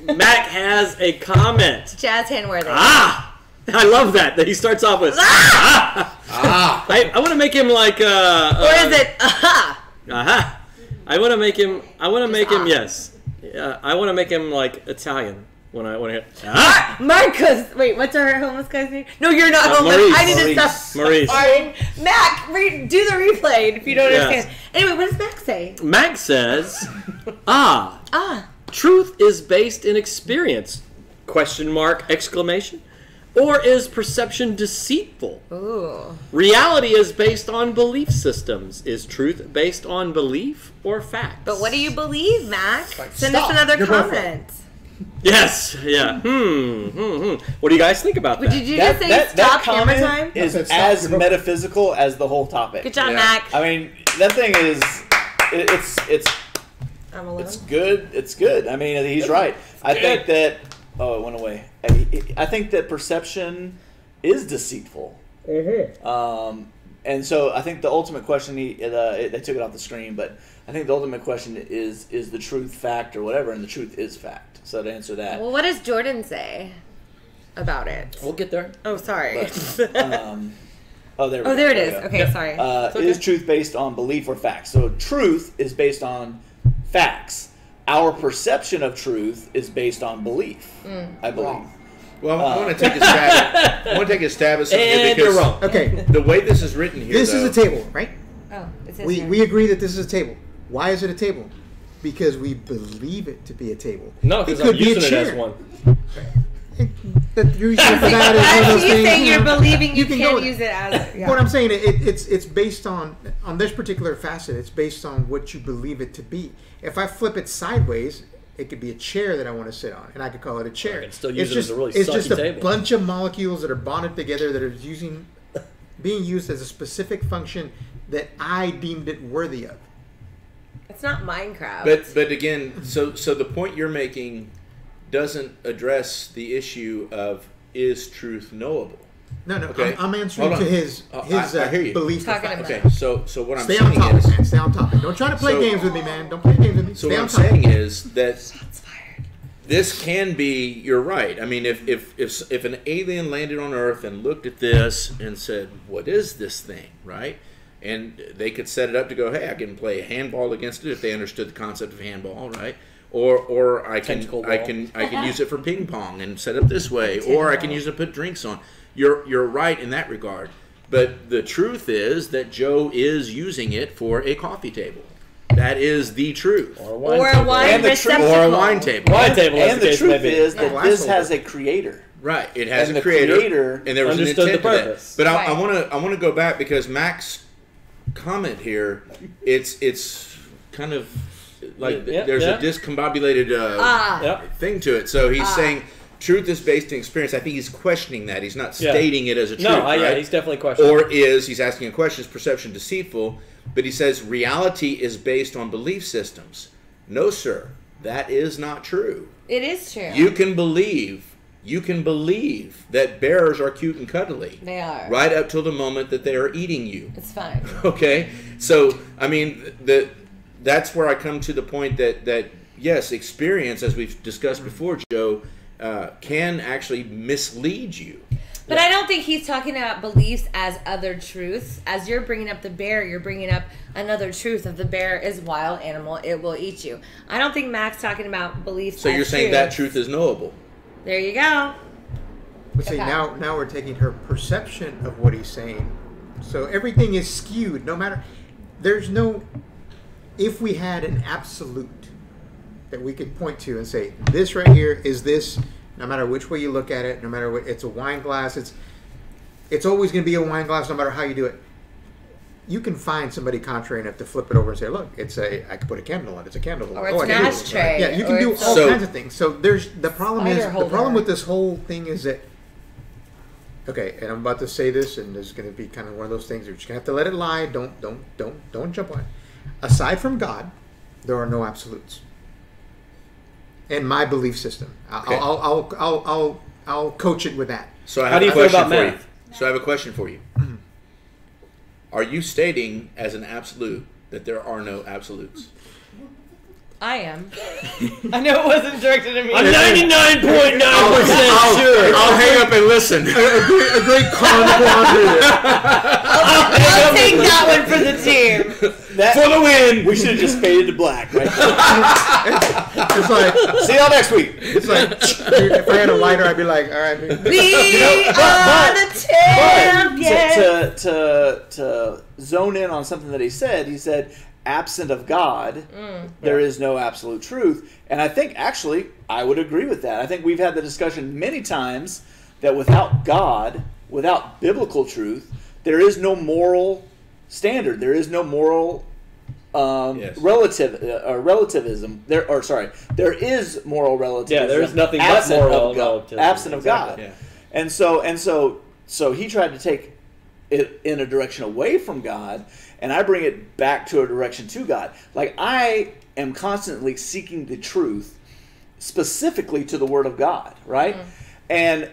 Mac has a comment. Jazz hand worthy. Ah! I love that he starts off with ah. I want to make him like Or is it aha? aha. I want to make him yes. I want to make him like Italian when I hit ah. Marcus. Wait, what's our homeless guy's name? No, you're not homeless. Maurice. I need to stop. Maurice. Mac, do the replay if you don't Yes. understand. Anyway, what does Mac say? Mac says ah. Truth is based in experience? Question mark, exclamation. Or is perception deceitful? Ooh. Reality is based on belief systems. Is truth based on belief or facts? But what do you believe, Mac? Send stop. us another Your comment. Yes, yeah. What do you guys think about that? Did you just say stop camera time? Is I said stop as camera. metaphysical as the whole topic. Good job, Yeah. Mac. I mean, that thing is, it's I'm alone. It's good. It's good. I mean, he's right. I think that. Oh, it went away. I think that perception is deceitful. Mm-hmm. And so I think the ultimate question. They took it off the screen, but I think the ultimate question is the truth fact or whatever, and the truth is fact. So to answer that, Well, what does Jordan say? about it. We'll get there. Oh, sorry. Oh, there we go. Oh, there it is. we go. Okay, sorry. Is truth based on belief or facts? So truth is based on facts. Our perception of truth is based on belief, I believe. Well, I want to take a stab. I want to take a stab at something And because you're wrong. Okay, the way this is written here, this though, is a table, right? Oh, it says We here. we agree that this is a table. Why is it a table? Because we believe it to be a table. No, because It I'm could be a using it as chair. one. The reason for that is one of As those you things. saying you you're know, believing you can can't go- use it as. Yeah. What I'm saying, it's based on this particular facet. It's based on what you believe it to be. If I flip it sideways, it could be a chair that I want to sit on, and I could call it a chair. I could still use it's it as a really it's sucky just a table. bunch of molecules that are bonded together that are being used as a specific function that I deemed it worthy of. It's not Minecraft. But again, so the point you're making doesn't address the issue of is truth knowable? No, Okay. I'm answering Hold on. to his I hear you. belief. Talking or facts. about- Okay, so what I'm Stay on saying topic, is, man. Stay on topic. Don't try to play So- games with me, man. Don't play games with me. so Stay what on I'm topic. saying is that Shots fired. this can be. You're right. I mean, if an alien landed on Earth and looked at this and said, "What is this thing?" Right? And they could set it up to go, "Hey, I can play handball against it," if they understood the concept of handball, right? Or I can Tentacle I ball. can use it for ping pong and set up this way, or I can use it to put drinks on. You're right in that regard. But the truth is that Joe is using it for a coffee table. That is the truth. Or a wine Or a table. wine And the receptacle. Or a wine table. Wine table, as And the the case truth may be. is that Yeah. this has a creator. Right, it has And a the creator, creator and there was an understood intent the to that. purpose. But Right. I want to go back because Mac's comment here, it's kind of like Yeah, there's yeah. a discombobulated Yep. thing to it. So he's saying truth is based in experience. I think he's questioning that. He's not Yeah. stating it as a truth. No, right? yeah, he's definitely questioning. Or he's asking a question, is perception deceitful? But he says reality is based on belief systems. No, sir, that is not true. It is true. You can believe that bears are cute and cuddly. They are. Right up till the moment that they are eating you. It's fine. Okay? So, I mean, that's where I come to the point that yes, experience, as we've discussed before, Joe, can actually mislead you. But I don't think he's talking about beliefs as other truths. As you're bringing up the bear, you're bringing up another truth of the bear is a wild animal. It will eat you. I don't think Mac's talking about beliefs So as you're saying that truths. truth is knowable. There you go. But see, Okay. now we're taking her perception of what he's saying. So everything is skewed. No matter, there's no. If we had an absolute that we could point to and say, this right here is this. No matter which way you look at it, no matter what, it's a wine glass. It's always going to be a wine glass, no matter how you do it. You can find somebody contrary enough to flip it over and say, "Look, I could put a candle on it. It's a candle holder. Or it's I an can do it." ashtray, Yeah, you can or do it's all So- kinds of things. So there's the problem is Spider the problem holder. with this whole thing is that. Okay, and I'm about to say this, and there's going to be kind of one of those things. You're just going to have to let it lie. Don't jump on it. Aside from God, there are no absolutes. In my belief system, Okay. I'll coach it with that. So I How have do you a feel question about for math? you. So I have a question for you. Are you stating as an absolute that there are no absolutes? I am. I know it wasn't directed at me. I'm 99.9% sure. I'll hang up and listen. A great quandary. I'll take that one for the team. For the win! We should have just faded to black, right? It's like See y'all next week. it's like if I had a lighter, I'd be like, all right. Man. We are the champions. To zone in on something that he said, absent of God, there is no absolute truth. And I think, actually, I would agree with that. I think we've had the discussion many times that without God, without biblical truth, there is no moral standard. There is no moral Yes. relativism. There is moral relativism. Yeah, there's nothing but absent moral of God, relativism. absent of Exactly. God. Yeah. So he tried to take it in a direction away from God, and I bring it back to a direction to God. Like, I am constantly seeking the truth specifically to the Word of God, right? And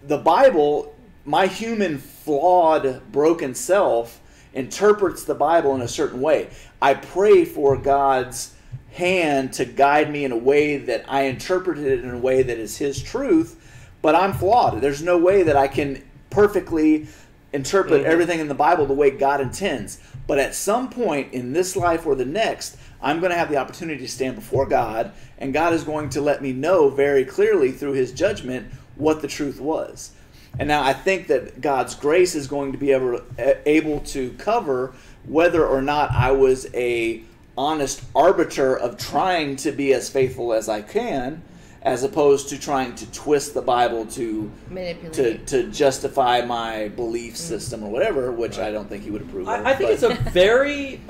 the Bible, my human, flawed, broken self interprets the Bible in a certain way. I pray for God's hand to guide me in a way that I interpret it in a way that is His truth, but I'm flawed. There's no way that I can perfectly interpret everything in the Bible the way God intends. But at some point in this life or the next, I'm going to have the opportunity to stand before God, and God is going to let me know very clearly through his judgment what the truth was. And now I think that God's grace is going to be able to cover whether or not I was a honest arbiter of trying to be as faithful as I can, as opposed to trying to twist the Bible to manipulate, to justify my belief system or whatever, which I don't think he would approve of. I think it's a very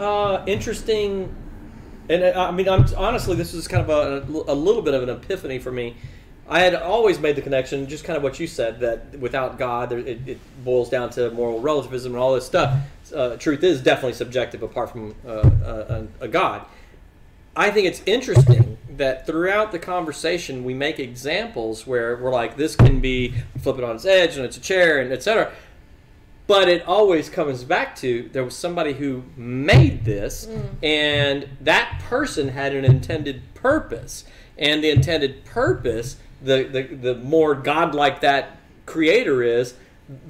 interesting, and I mean, honestly, this is kind of a little bit of an epiphany for me. I had always made the connection, just kind of what you said, that without God, it boils down to moral relativism and all this stuff. Truth is definitely subjective apart from a God. I think it's interesting that throughout the conversation we make examples where we're like, this can be flip it on its edge and it's a chair and etc. But it always comes back to there was somebody who made this, and that person had an intended purpose, and the intended purpose, the more godlike that creator is,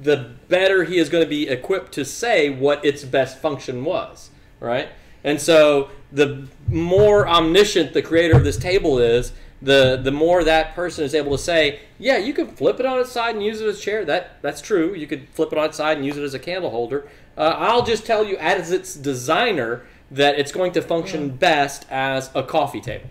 the better he is going to be equipped to say what its best function was, right? And so the more omniscient the creator of this table is, the more that person is able to say, yeah, you can flip it on its side and use it as a chair. That's true. You could flip it on its side and use it as a candle holder. I'll just tell you, as its designer, that it's going to function best as a coffee table,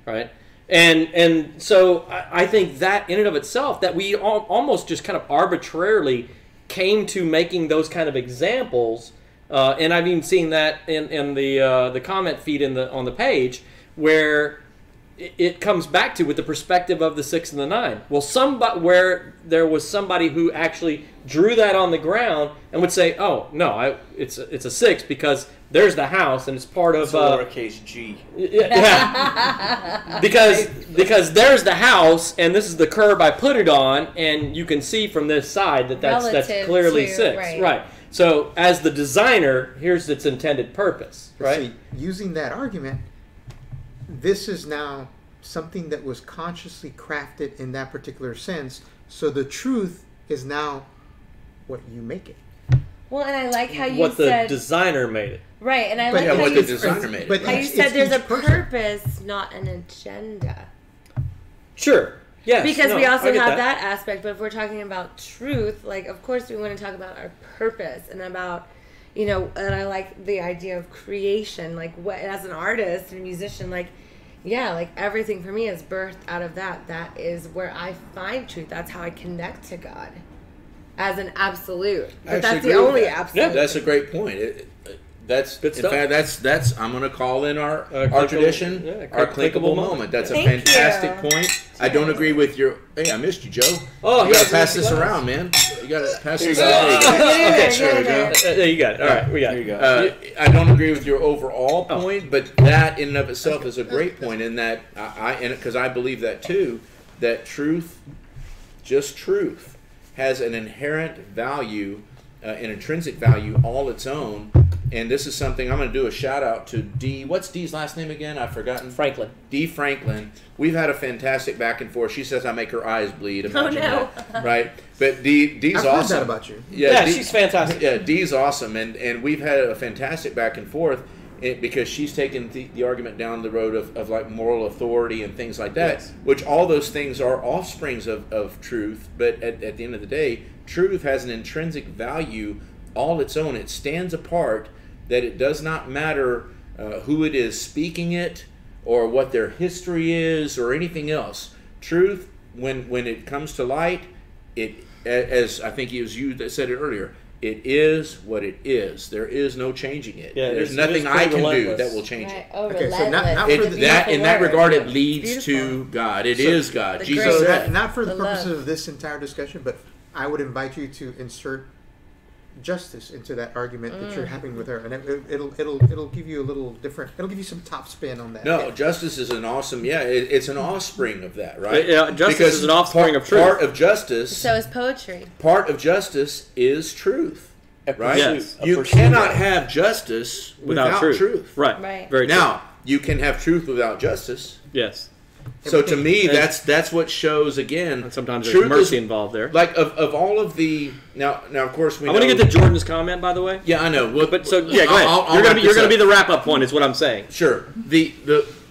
right? And so I think that in and of itself, that we almost just kind of arbitrarily came to making those kind of examples. And I've even seen that in the comment feed on the page, where it comes back to with the perspective of the 6 and the 9. Well, where there was somebody who actually drew that on the ground and would say, "Oh no, it's a 6 because there's the house and it's part of lowercase g." Yeah, because there's the house and this is the curb I put it on, and you can see from this side that's clearly 6, right? So as the designer, here's its intended purpose, right? See, using that argument, this is now something that was consciously crafted in that particular sense. So the truth is now what you make it. Well, and I like how you what said the designer made it. Right, and I like how what you the designer made. But how you said there's a purpose, not an agenda. Sure. Yes. Because we also I get have that aspect, but if we're talking about truth, like, of course we want to talk about our purpose and about, and I like the idea of creation, like, what, as an artist and musician, like, yeah, like, everything for me is birthed out of that. That is where I find truth. That's how I connect to God as an absolute. But that's the only absolute. Yeah, that's a great point. That's good in fact that's I'm going to call in our tradition, our clickable moment. That's a fantastic point. I don't agree with your. Hey, I missed you, Joe. Oh, you got to pass this around, man. You got to pass this around. There you got it. All right, we got it. There you go. I don't agree with your overall point, but that in and of itself is a great point. In that because I believe that too, that truth, just truth, has an inherent value, an intrinsic value all its own. And this is something I'm going to do a shout out to D. What's D's last name again? I've forgotten. Franklin. D. Franklin. We've had a fantastic back and forth. She says I make her eyes bleed. Imagine that, right? But D's I've awesome. heard that about you. Yeah, she's fantastic. Yeah, D's awesome, and we've had a fantastic back and forth because she's taken the argument down the road of like moral authority and things like that, which all those things are offsprings of truth. But at the end of the day, truth has an intrinsic value all its own. It stands apart. That it does not matter who it is speaking it or what their history is or anything else. Truth, when it comes to light, it, as I think it was you that said it earlier, it is what it is. There is no changing it. Yeah, there's nothing I can do that will change it. Okay, so not for the, that in that regard, it leads Beautiful. to God. It is God. Jesus grace. said. not for the purposes love. of this entire discussion, but I would invite you to insert justice into that argument that you're having with her, and it'll give you a little different. It'll give you some top spin on that. No, justice is an awesome. Yeah, it's an offspring of that, right? Yeah, justice is an offspring of truth. Part of justice. So is poetry. Part of justice is truth, right? Yes. You cannot have justice without truth. Right. Right. Very true. Now, you can have truth without justice. Yes. So to me, that's what shows again. And sometimes there's mercy involved there. Like of all of the now of course we. I want to get to Jordan's comment, by the way. Yeah, I know. Well, but so yeah, go ahead. You're gonna be the wrap up point, is what I'm saying. Sure.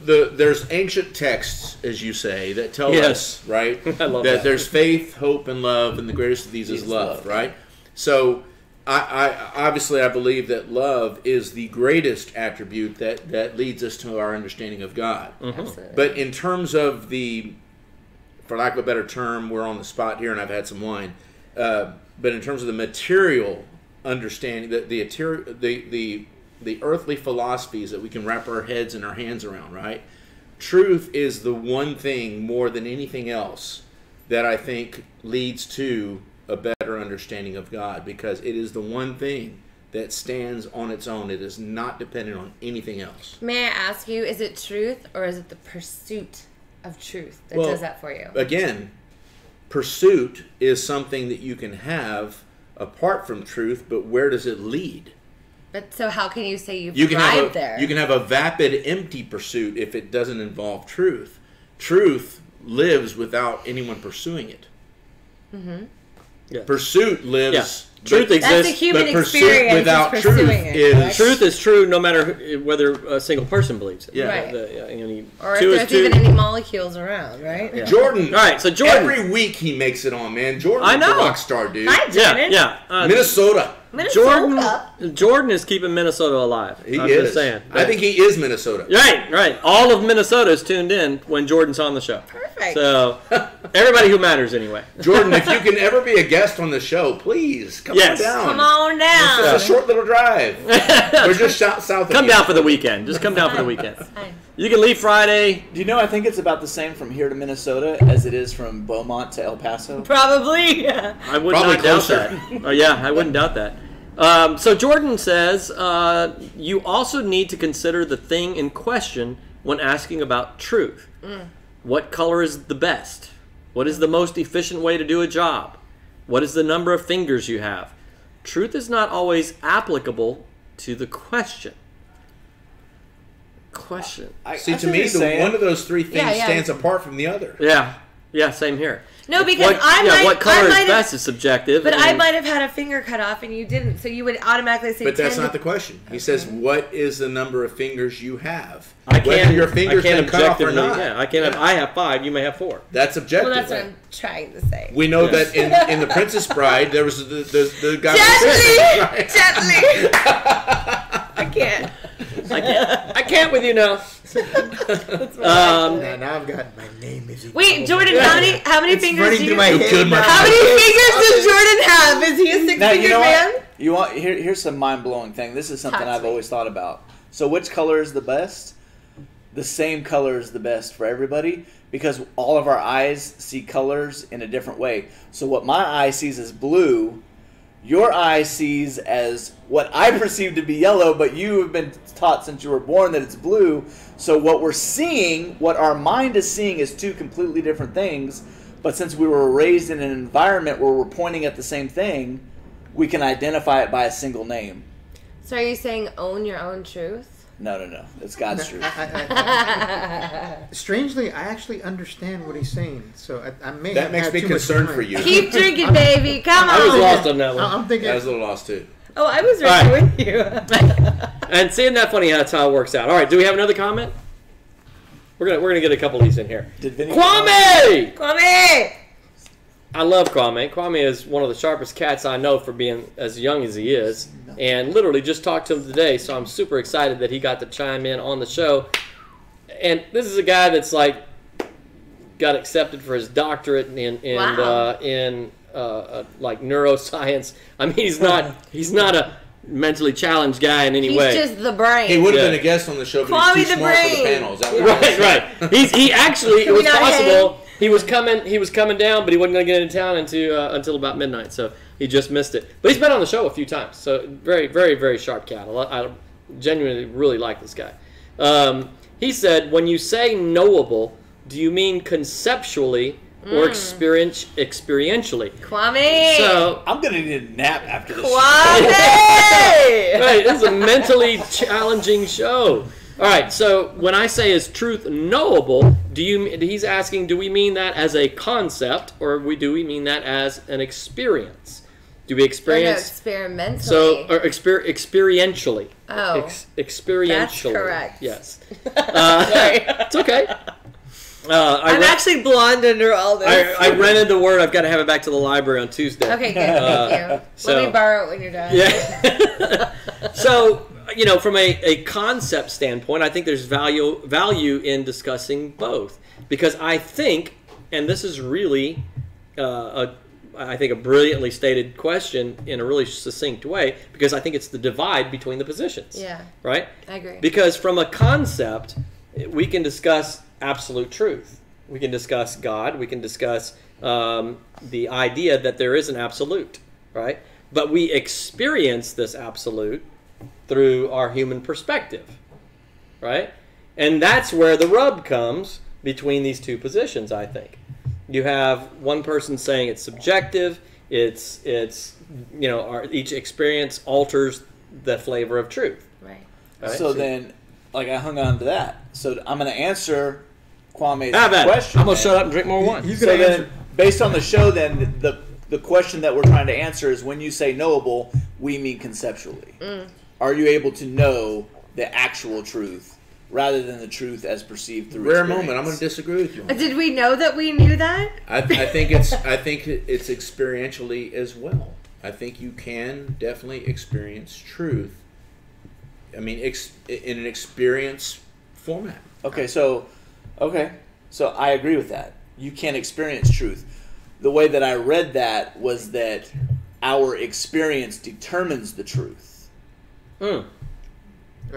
There's ancient texts, as you say, that tell us, right, I love that there's faith, hope, and love, and the greatest of these is love, right? So, I obviously believe that love is the greatest attribute that leads us to our understanding of God. Mm-hmm. But in terms of for lack of a better term, we're on the spot here, and I've had some wine. But in terms of the material understanding, the earthly philosophies that we can wrap our heads and our hands around, right? Truth is the one thing more than anything else that I think leads to a better understanding of God, because it is the one thing that stands on its own. It is not dependent on anything else. May I ask you, is it truth or is it the pursuit of truth that does that for you? Again, pursuit is something that you can have apart from truth, but where does it lead? But so how can you say you've arrived there? You can have a vapid, empty pursuit if it doesn't involve truth. Truth lives without anyone pursuing it. Mm-hmm. Yeah. Pursuit lives. Yeah. Truth exists. That's a human but pursuit experience without is truth pursuing it. is truth is true no matter whether a single person believes it. Yeah. Right. Or if there's even any molecules around, right? Yeah. Jordan. All right, so Jordan. Every week he makes it on, man. Jordan's I know. a rock star, dude. Hi, Jordan. Yeah. Minnesota. Jordan is keeping Minnesota alive. He I'm is. just saying. I think he is Minnesota. Right. All of Minnesota is tuned in when Jordan's on the show. Perfect. So, everybody who matters anyway. Jordan, if you can ever be a guest on the show, please come on down. Come on down. It's just a short little drive. We're just south of Come you. down for the weekend. Just come down for the weekend. You can leave Friday. Do you know, I think it's about the same from here to Minnesota as it is from Beaumont to El Paso. Probably, yeah. I would Probably not doubt closer. that. Oh, yeah, I wouldn't doubt that. So Jordan says, you also need to consider the thing in question when asking about truth. What color is the best? What is the most efficient way to do a job? What is the number of fingers you have? Truth is not always applicable to the question. See, to me, one of those three things stands apart from the other. Yeah, same here. No, because what color is best is subjective. But I might have had a finger cut off and you didn't, so you would automatically say. But that's not the question. He says, "What is the number of fingers you have? Whether your fingers been cut off or not." Yeah, I have 5. You may have 4. That's objective. Well, that's what I'm trying to say. We know that in the Princess Bride, there was the guy. Gently. I can't. I can't with you now. Now I've got my name is. Wait, Jordan, how many fingers do you have? How many fingers does Jordan have? Is he a 6-fingered man? You want here's some mind-blowing thing. This is something I've always thought about. So which color is the best? The same color is the best for everybody, because all of our eyes see colors in a different way. So what my eye sees as blue, your eye sees as what I perceive to be yellow, but you have been taught since you were born that it's blue. So what we're seeing, what our mind is seeing, is two completely different things. But since we were raised in an environment where we're pointing at the same thing, we can identify it by a single name. So are you saying own your own truth? No. It's God's truth. Strangely, I actually understand what he's saying. So I may that have makes had me too much concerned time. for you. Keep drinking, baby. Come on. I was lost on that one. I'm thinking. I was a little lost too. Oh, I was right with you. And seeing that funny, that's how it works out. All right, do we have another comment? We're gonna get a couple of these in here. Kwame! I love Kwame. Kwame is one of the sharpest cats I know for being as young as he is. And literally just talked to him today, so I'm super excited that he got to chime in on the show. And this is a guy that's like got accepted for his doctorate in like neuroscience. I mean, he's not a mentally challenged guy in any way. He's just the brain. He would have been a guest on the show, but he's too smart for the panel. Is that what right. He actually, it was possible. He was coming down, but he wasn't going to get into town until about midnight, so he just missed it. But he's been on the show a few times, so very, very, very sharp cat. I genuinely really like this guy. He said, when you say knowable, do you mean conceptually or experientially? Kwame! So I'm going to need a nap after this Kwame! Right, this is a mentally challenging show. All right, so when I say is truth knowable, He's asking, do we mean that as a concept, or do we mean that as an experience? Do we experience? Experimentally. So, or experientially. Oh. Experientially. That's correct. Yes. Sorry. It's okay. I'm actually blonde under all this. I rented the Word. I've got to have it back to the library on Tuesday. Okay, good. Thank you. Let me borrow it when you're done. Yeah. So, from a concept standpoint, I think there's value in discussing both, because I think, and this is really I think a brilliantly stated question in a really succinct way, because I think it's the divide between the positions. Yeah. Right? I agree. Because from a concept, we can discuss absolute truth. We can discuss God. We can discuss the idea that there is an absolute, right? But we experience this absolute through our human perspective, right? And that's where the rub comes between these two positions, I think. You have one person saying it's subjective. It's each experience alters the flavor of truth. Right. So then, I hung on to that. So I'm going to answer Kwame's question. I'm going to then. shut up and drink more wine. He's So going to answer. then, based on the show, then the question that we're trying to answer is, when you say knowable, we mean conceptually. Are you able to know the actual truth rather than the truth as perceived through Rare experience? moment. I'm going to disagree with you. Did we know that we knew that? I think it's experientially as well. I think you can definitely experience truth. I mean, in an experience format. So I agree with that. You can experience truth. The way that I read that was that our experience determines the truth.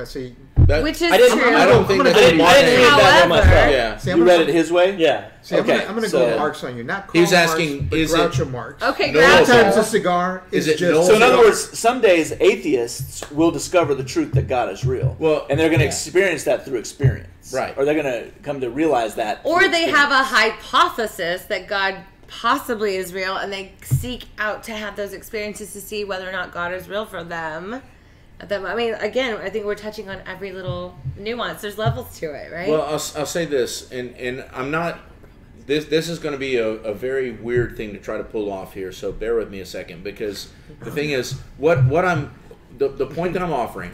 See, Which is I didn't- true. I don't think that I didn't read that one myself. Yeah. see, You read it his way? Yeah. See, I'm Okay, going to so- go Marx on you. Not Karl He was Marx, asking, but is it- Groucho Marx. Okay, No, Sometimes a Groucho. cigar is it just... no- So in other words, some days atheists will discover the truth that God is real. Well, and they're going to experience that through experience. Right. Or they're going to come to realize that. Or through they have a experience. hypothesis that God possibly is real, and they seek out to have those experiences to see whether or not God is real for them. I mean, again, I think we're touching on every little nuance. There's levels to it, right? Well, I'll say this, and I'm not. This is going to be a very weird thing to try to pull off here. So bear with me a second, because the thing is, what I'm the point that I'm offering,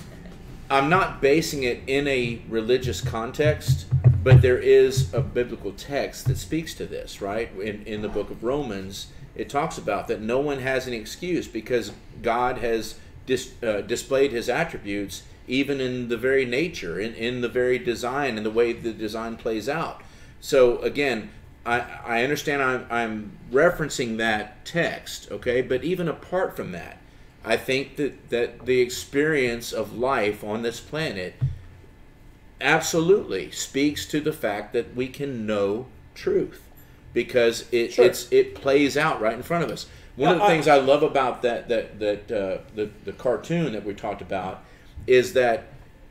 I'm not basing it in a religious context, but there is a biblical text that speaks to this, right? In the book of Romans, it talks about that no one has any excuse because God has displayed his attributes even in the very nature, in the very design, and the way the design plays out. So again, I understand I'm referencing that text, okay? But even apart from that, I think that the experience of life on this planet absolutely speaks to the fact that we can know truth, because it plays out right in front of us. One of the things I love about the cartoon that we talked about is that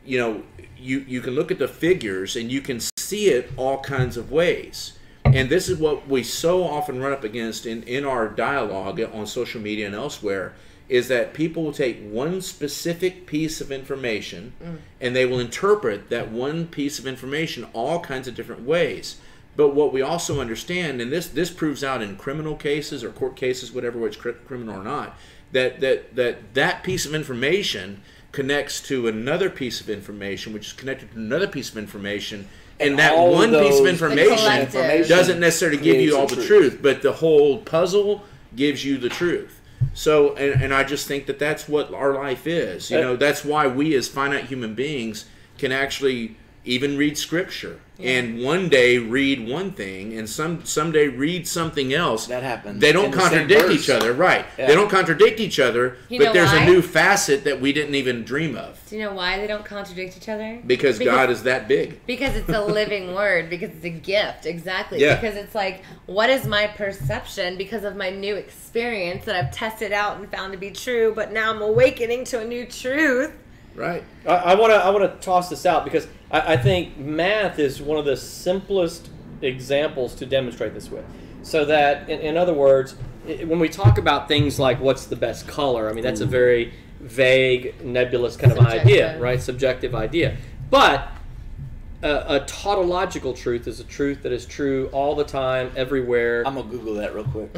you can look at the figures and you can see it all kinds of ways. And this is what we so often run up against in our dialogue on social media and elsewhere, is that people will take one specific piece of information and they will interpret that one piece of information all kinds of different ways. But what we also understand, and this proves out in criminal cases or court cases, whatever, whether it's criminal or not, that piece of information connects to another piece of information, which is connected to another piece of information, and that all one piece of information doesn't necessarily give you all the truth, but the whole puzzle gives you the truth. So, and I just think that that's what our life is. That's why we as finite human beings can actually even read Scripture. And one day read one thing, and someday read something else. That happens. They don't in the same contradict verse. each other, right? Yeah. They don't contradict each other, You but know there's why? a new facet that we didn't even dream of. Do you know why they don't contradict each other? Because God is that big. Because it's a living word. Because it's a gift. Exactly. Yeah. Because it's like, what is my perception because of my new experience that I've tested out and found to be true, but now I'm awakening to a new truth. Right. I want to toss this out because I think math is one of the simplest examples to demonstrate this with. So that, in other words, when we talk about things like what's the best color, I mean, that's a very vague, nebulous kind of idea, right? Subjective idea. But a tautological truth is a truth that is true all the time, everywhere. I'm gonna Google that real quick.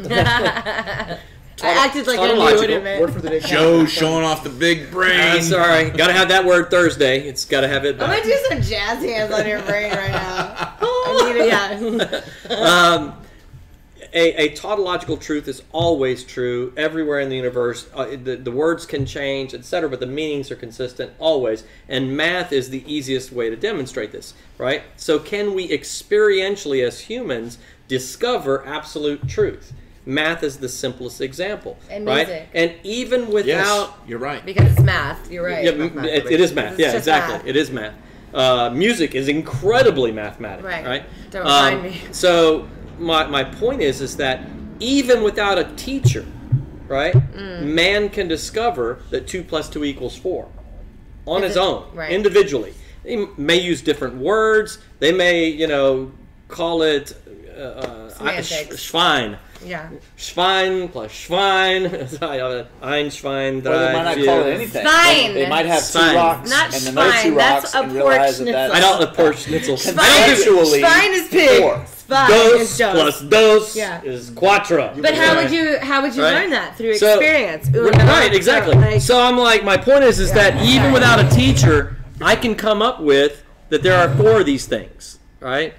I acted like I knew what it meant. Word for the day. Joe showing off the big brain. Sorry, gotta have that word Thursday. It's gotta have it I'm back. gonna do some jazz hands on your brain right now. I need it, yeah. A tautological truth is always true everywhere in the universe. The words can change, etc., but the meanings are consistent always. And math is the easiest way to demonstrate this, right? So can we experientially, as humans, discover absolute truth? Math is the simplest example, And right? music. And even without... Yes, you're right. Because it's math. You're right. Yeah, it is math. It's Yeah, just exactly. math. It is math. Music is incredibly mathematical, Right. right? Don't remind me. So my point is that even without a teacher, right, man can discover that 2 + 2 = 4 on his own, right. individually. They may use different words. They may, call it Semantics. Schwein. Yeah. Schwein plus Schwein. Einschwein. Or they might not call it anything. Spine. They might have Spine. 2 rocks Not and then those 2 spine, that's rocks a and realize that pork that's I don't approach schnitzel. Conceptually, Spine is pig. 4. Spine Dos is dos. plus dos Yeah. is quattro. But how would you Right. learn that? Through So- experience. Right, exactly. Like, So I'm like, my point is that even without a teacher, I can come up with that there are 4 of these things, right?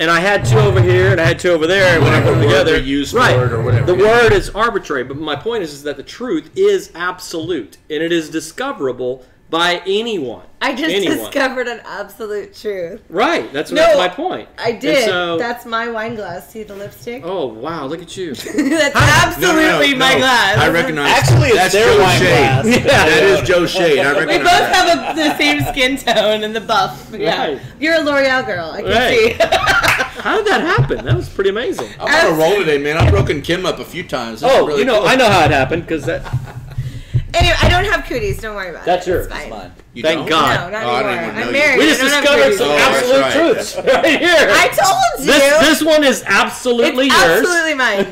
And I had 2 over here, and I had 2 over there, and when I put them Whatever together, word we use for right? it or whatever, The yeah. word is arbitrary, but my point is that the truth is absolute, and it is discoverable by anyone. I just anyone. discovered an absolute truth. Right. That's No, my point. I did. And so, That's my wine glass. See the lipstick? oh wow! Look at you. That's absolutely my glass. I recognize. Actually, it's that's their Joe's wine shade. glass. That is Joe's shade. I We recognize both that. have the same skin tone and the buff. Yeah. Right. You're a L'Oreal girl. I can Right. see. How did that happen? That was pretty amazing. I'm on a roll today, man. I've broken Kim up a few times. This is Oh, really cool. I know how it happened because that. Anyway, I don't have cooties. Don't worry about That's it. yours. It's fine. Mine. You Thank don't? God. No, not Oh, I anymore. didn't even know I'm you- married. We I just don't have discovered cooties. some Oh, that's absolute right. truths right here. I told you. This one is absolutely it's yours. absolutely mine.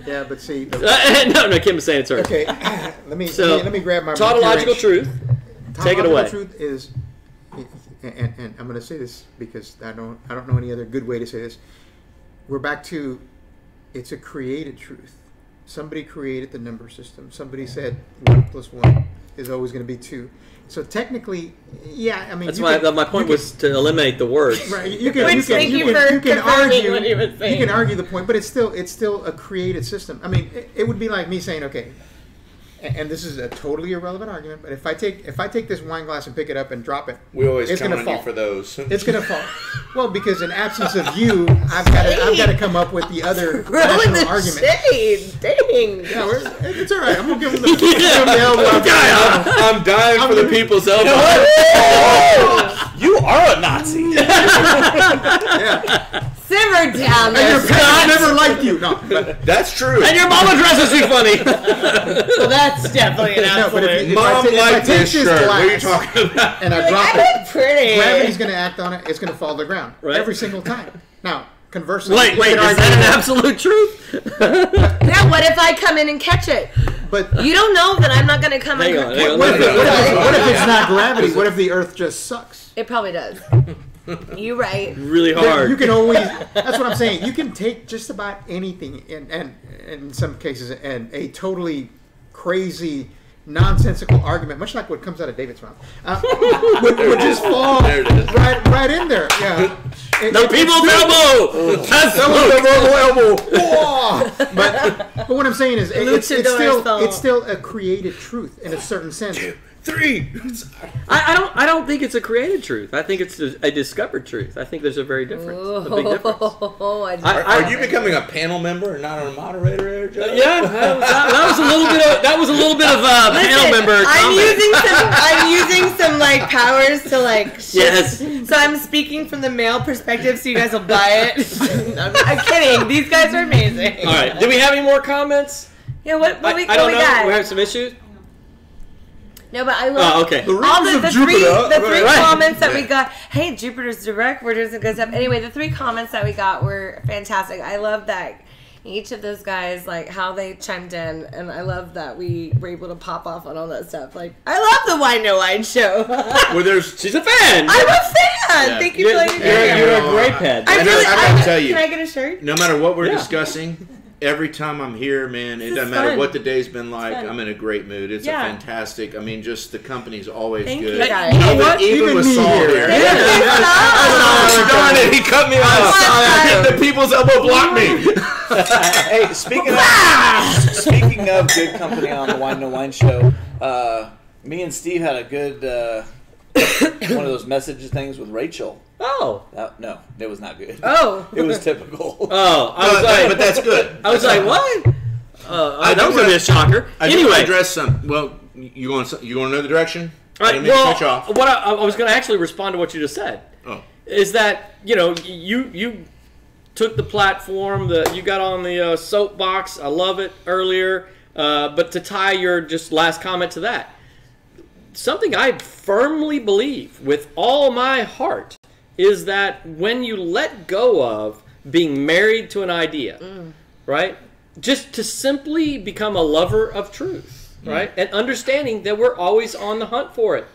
Yeah, but see. No, Kim is saying it's hers. Okay, let me grab my Tautological wrench. truth. Take it Tautological away. truth is, and I'm going to say this because I don't know any other good way to say this. We're back to, it's a created truth. Somebody created the number system. Somebody said 1 + 1 is always going to be 2. So technically, yeah, I mean, That's you why can- my point was to eliminate the words. Right, you can Thank you for confirming argue what he was saying. You can argue the point, but it's still a created system. I mean, it would be like me saying, okay, and this is a totally irrelevant argument, but if I take this wine glass and pick it up and drop it, We always it's count gonna on fall. you for those. It's gonna fall. Well, because in absence of you, I've got to come up with the other Rolling rational the argument. shade. Dang. Yeah, it's all right. I'm gonna give him the elbow. I'm dying for the people's elbow. You are a Nazi. Yeah. Simmer down And there, your parents Scott. never liked you. No, but That's true. And your mama dresses you funny. Well, that's definitely an no, but absolute. if Mom I take liked this this shirt. What are you glass talking about? and I Like, drop I it, look pretty. gravity's going to act on it. It's going to fall to the ground Right. every single time. Now, conversely, Wait, you is can argue that an absolute truth? Yeah, what if I come in and catch it? But You don't know that I'm not going to come Hang in. on, hang on. what if It it's not gravity? What if the Earth just sucks? probably does. You right. Really hard. You can always. That's what I'm saying. You can take just about anything, and in some cases, and a totally crazy, nonsensical argument, much like what comes out of David's mouth, would just fall There it is. right in there. Yeah. The people's elbow. That's That was the verbal elbow. But what I'm saying is, Luchador it's still a created truth in a certain sense. 3. I don't think it's a created truth. I think it's a discovered truth. I think there's a very difference. A big difference. Oh, Are you becoming a panel member and not a moderator there, Joe? Yeah, that was a little bit of panel member comment. I'm using some like powers to like shift. Yes. So I'm speaking from the male perspective, so you guys will buy it. I'm kidding. These guys are amazing. All right. Do we have any more comments? Yeah. What we I don't know. got? We have some issues. No, but I love Oh, okay. all the three Right. comments that we got. Hey, Jupiter's direct. We're doing some good stuff. Anyway, the 3 comments that we got were fantastic. I love that. each of those guys, like how they chimed in, and I love that we were able to pop off on all that stuff. Like, I love the Whine No Whine show. Well, she's a fan. I'm a fan. Yeah. Thank you for letting me You're a great ped. I gotta tell you. Can I get a shirt? No matter what we're discussing, every time I'm here, man, it doesn't matter what the day's been like. I'm in a great mood. It's a fantastic. I mean, just the company's always Thank good. you, guys. You know what? Even with me Saul here. here. Darn it, he cut me off. The people's elbow blocked me. Hey, speaking of good company on the Whine No Whine show, me and Steve had a good one of those message things with Rachel. Oh. No, it was not good. Oh. It was typical. Oh, I was like, but that's good. I was like, what? That was gonna be a shocker. I do want to address some. Well, you going another direction? I didn't mean to cut you off. What I was going to actually respond to what you just said. Oh. Is that you took the platform that you got on the soapbox. I love it earlier, but to tie your just last comment to that, something I firmly believe with all my heart is that when you let go of being married to an idea, right, just to simply become a lover of truth, right, and understanding that we're always on the hunt for it.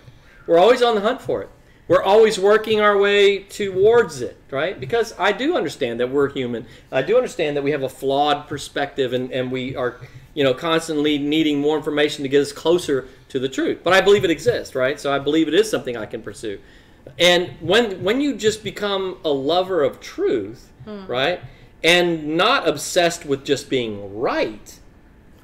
We're always on the hunt for it. We're always working our way towards it, right? Because I do understand that we're human. I do understand that we have a flawed perspective and we are, constantly needing more information to get us closer to the truth. But I believe it exists, right? So I believe it is something I can pursue. And when you just become a lover of truth, right, and not obsessed with just being right,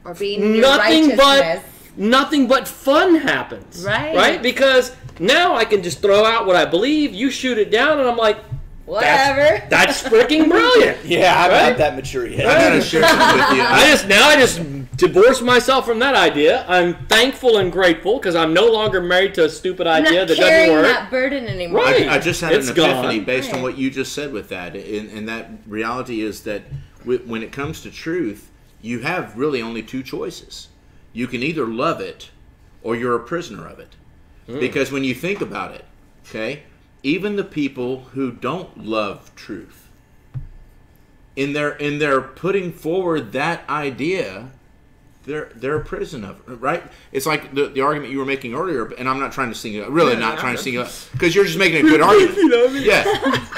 or being your righteousness. Nothing but fun happens. Right? Because now I can just throw out what I believe, you shoot it down, and I'm like, whatever. That's freaking brilliant. Yeah, I'm not that mature yet. I gotta share something with you. I just divorced myself from that idea. I'm thankful and grateful because I'm no longer married to a stupid idea that doesn't work. I'm not carrying that burden anymore. Right. I just had an epiphany gone. based on what you just said with that. And that reality is that when it comes to truth, you have really only two choices. You can either love it or you're a prisoner of it. Because when you think about it, okay, even the people who don't love truth, in their putting forward that idea, they're a prison of it, right? It's like the argument you were making earlier, and I'm not trying to sing it, trying to sing it, because you're just making a good argument. Yeah,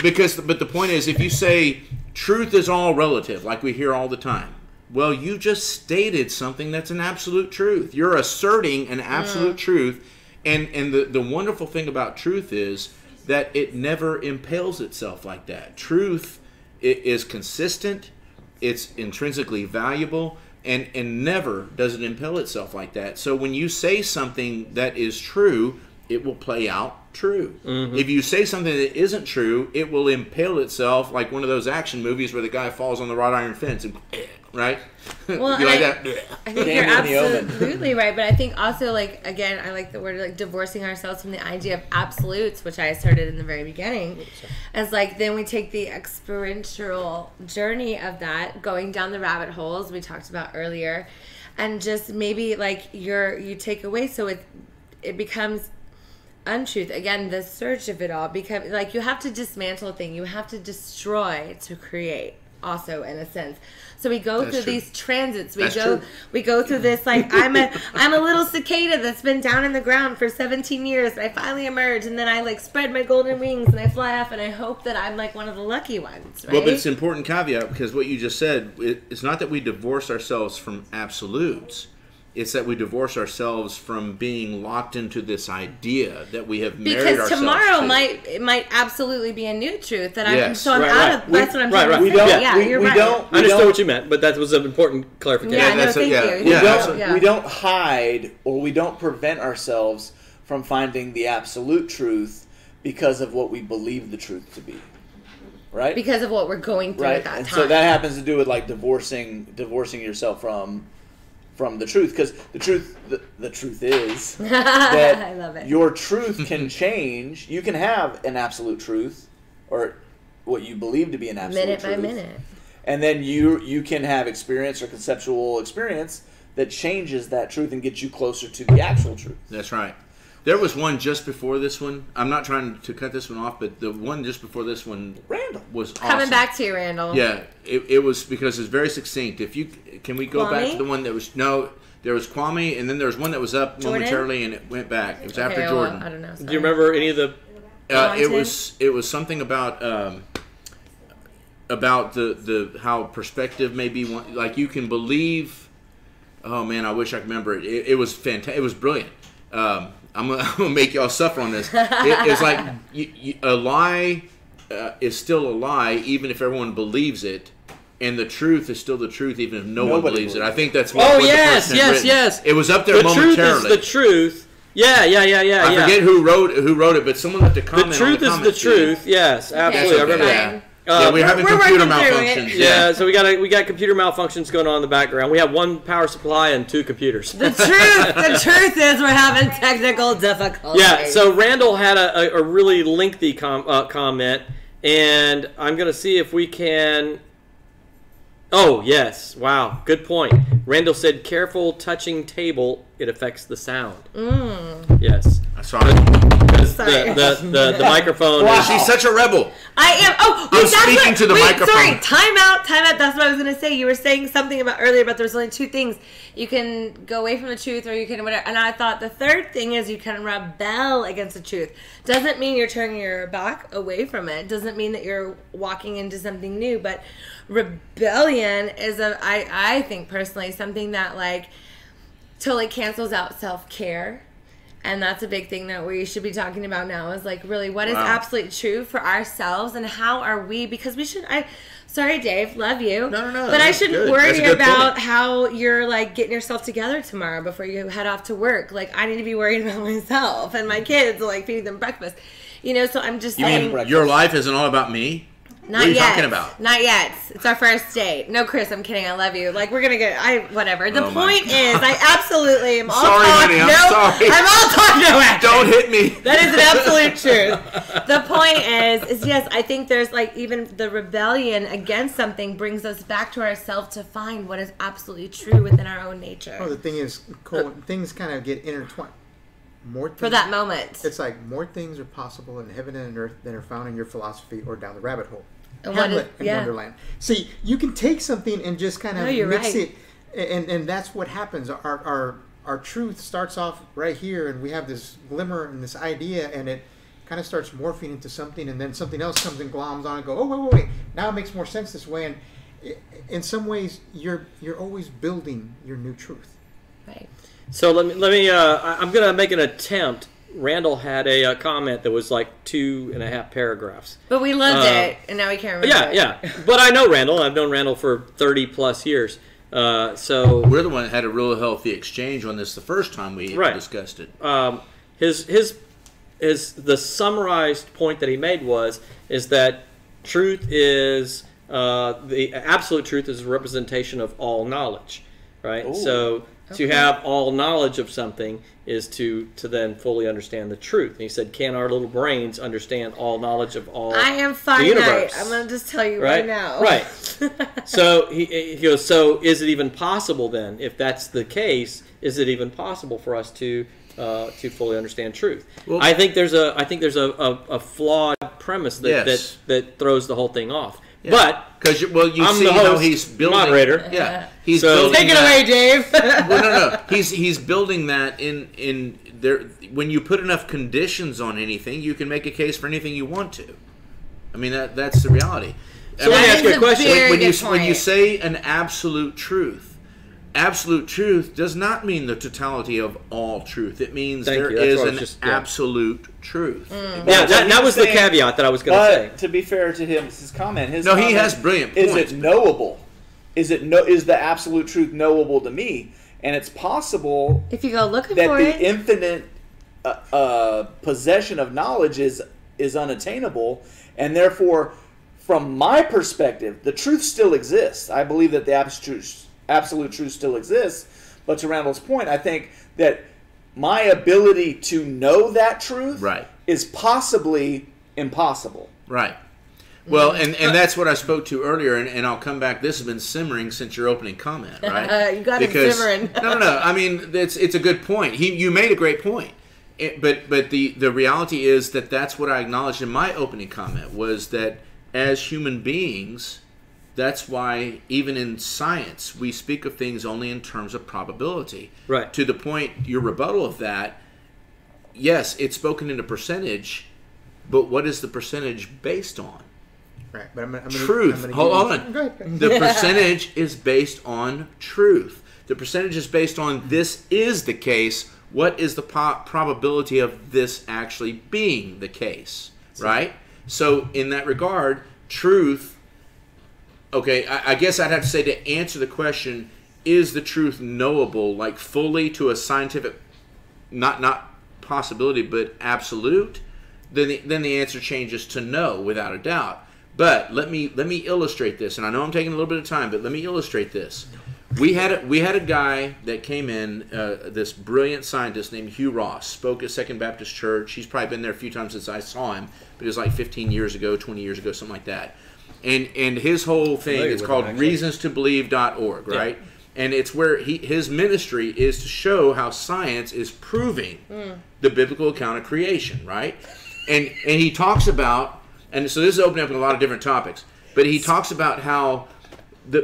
but the point is, if you say truth is all relative, like we hear all the time, well, you just stated something that's an absolute truth. You're asserting an absolute truth, and the wonderful thing about truth is that it never impales itself like that. Truth is consistent, it's intrinsically valuable, and never does it impale itself like that. So when you say something that is true, it will play out true. If you say something that isn't true, it will impale itself like one of those action movies where the guy falls on the wrought iron fence and right? Well, you like that? I think you're absolutely right, but I think also, like, again, I like the word, like, divorcing ourselves from the idea of absolutes, which I started in the very beginning, as, like, then we take the experiential journey of that, going down the rabbit holes we talked about earlier, and just maybe, like, you take away, so it becomes untruth. Again, the search of it all, because, like, you have to dismantle a thing, you have to destroy to create, also, in a sense. So we go through these transits. We go through this, like, I'm a little cicada that's been down in the ground for 17 years. I finally emerge, and then I, like, spread my golden wings and I fly off, and I hope that I'm, like, one of the lucky ones. Right? Well, but it's an important caveat, because what you just said, it's not that we divorce ourselves from absolutes. It's that we divorce ourselves from being locked into this idea that we have married ourselves to. Because tomorrow might absolutely be a new truth that yes. I'm out of. That's what I'm trying to say. We don't. Yeah, you're right. I understood what you meant, but that was an important clarification. Yeah, no, thank you. We don't hide, or we don't prevent ourselves from finding the absolute truth because of what we believe the truth to be. Right? Because of what we're going through at that and time. So that happens to do with, like, divorcing yourself from the truth, because the truth is that I love it. Your truth can change. You can have an absolute truth, or what you believe to be an absolute truth, minute by minute, and then you can have experience or conceptual experience that changes that truth and gets you closer to the actual truth. That's right. There was one just before this one. I'm not trying to cut this one off, but the one just before this one, Randall, was awesome. Coming back to you, Randall. Yeah, it was because it's very succinct. Can we go back to the one that was there was Kwame, and then there was one that was up Jordan? Momentarily, and it went back. It was after well, Jordan. I don't know. Do you remember any of the? It was something about the how perspective may be one, like you can believe. Oh man, I wish I could remember it. It was fantastic. It was brilliant. I'm gonna make y'all suffer on this. It's like a lie is still a lie, even if everyone believes it, and the truth is still the truth, even if nobody believes it. I think that's what. Oh what yes, the person had yes. written. It was up there momentarily. The truth is the truth. Yeah. I forget who wrote it, but someone left a comment. The truth is the truth. Yes, absolutely. I remember that. We're having computer malfunctions. Yeah, so we got computer malfunctions going on in the background. We have one power supply and 2 computers. The truth is we're having technical difficulties. Yeah, so Randall had a really lengthy comment, and I'm going to see if we can... Oh, yes. Wow, good point. Randall said, careful touching table, it affects the sound. Yes. I saw it. The microphone. Wow, she's such a rebel. I am. Oh, I'm speaking to the microphone. Sorry, time out. That's what I was going to say. You were saying something about earlier, but there's only 2 things. You can go away from the truth, or you can whatever. And I thought the third thing is you can rebel against the truth. Doesn't mean you're turning your back away from it. Doesn't mean that you're walking into something new. But rebellion is I think personally something that like totally cancels out self-care. And that's a big thing that we should be talking about now is like really what is absolutely true for ourselves and how are we, because we should, sorry Dave, love you. No. But I shouldn't worry about how you're like getting yourself together tomorrow before you head off to work. Like I need to be worried about myself and my kids, like feeding them breakfast. You know, so I'm just saying. Mean your life isn't all about me? Not what are you yet. talking about? Not yet. It's our first date. No, Chris, I'm kidding. I love you. Like, we're going to get... whatever. The point is, I absolutely am all sorry, talk. Honey, sorry. I'm all talk, no action. Don't hit me. That is an absolute truth. The point is yes, I think there's, like, even the rebellion against something brings us back to ourselves to find what is absolutely true within our own nature. Oh, the thing is, Cole, things kind of get intertwined. More things, for that moment. It's like more things are possible in heaven and earth than are found in your philosophy or down the rabbit hole. And Hamlet and Wonderland. See, you can take something and just kind of mix it, and that's what happens. Our truth starts off right here, and we have this glimmer and this idea, and it kind of starts morphing into something, and then something else comes and gloms on and go, oh, wait. Now it makes more sense this way, and in some ways, you're always building your new truth. Right. So let me. I'm going to make an attempt. Randall had a comment that was like 2.5 paragraphs. But we loved it, and now we can't remember it. Yeah. But I know Randall. I've known Randall for 30 plus years. So we're the one that had a real healthy exchange on this the first time we discussed it. The summarized point that he made is that truth is the absolute truth is a representation of all knowledge, right? Ooh. So to have all knowledge of something is to then fully understand the truth. And he said, can our little brains understand all knowledge of all I am finite. I'm going to just tell you right now. Right. So he goes, so is it even possible then, if that's the case, is it even possible for us to fully understand truth? Well, I think there's a flawed premise that throws the whole thing off. Yeah. But because I'm see how he's building moderator. Yeah, he's building take it away, Dave. No. He's building that in there. When you put enough conditions on anything, you can make a case for anything you want to. I mean that's the reality. So let me ask you a question. When you say an absolute truth does not mean the totality of all truth. It means there is an absolute truth. Mm. Yeah, that was the caveat that I was going to say. But to be fair to his comment, he has brilliant points. Is it knowable? Is the absolute truth knowable to me? And it's possible if you go looking that for the infinite possession of knowledge is unattainable, and therefore, from my perspective, the truth still exists. I believe that the absolute truth still exists, but to Randall's point, I think that my ability to know that truth is possibly impossible. Right. Well, and that's what I spoke to earlier, and I'll come back. This has been simmering since your opening comment, right? You got it simmering. No. I mean, it's a good point. You made a great point, but the reality is that that's what I acknowledged in my opening comment, was that as human beings, that's why even in science we speak of things only in terms of probability. Right. To the point, your rebuttal of that, yes, it's spoken in a percentage, but what is the percentage based on? Right, but I'm gonna, Truth. Hold on. Go ahead. The percentage is based on truth. The percentage is based on this is the case. What is the probability of this actually being the case? Right? So in that regard, truth, okay, I guess I'd have to say, to answer the question, is the truth knowable, like fully to a scientific, not possibility, but absolute? Then the answer changes to no, without a doubt. But let me illustrate this, and I know I'm taking a little bit of time, but let me illustrate this. We had a guy that came in, this brilliant scientist named Hugh Ross, spoke at Second Baptist Church. He's probably been there a few times since I saw him, but it was like 15 years ago, 20 years ago, something like that. And his whole thing is called reasonstobelieve.org, right? Yeah. And it's where his ministry is to show how science is proving the biblical account of creation, right? And he talks about, and so this is opening up in a lot of different topics, but he talks about how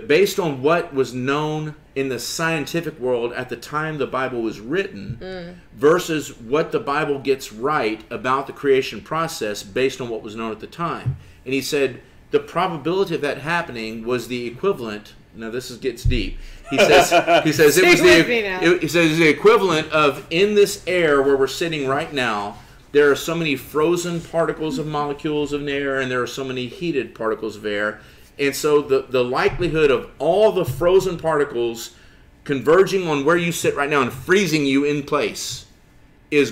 based on what was known in the scientific world at the time the Bible was written versus what the Bible gets right about the creation process based on what was known at the time. And he said the probability of that happening was the equivalent. Now this gets deep. He says it was the equivalent of, in this air where we're sitting right now, there are so many frozen particles of molecules of air, and there are so many heated particles of air. And so the likelihood of all the frozen particles converging on where you sit right now and freezing you in place is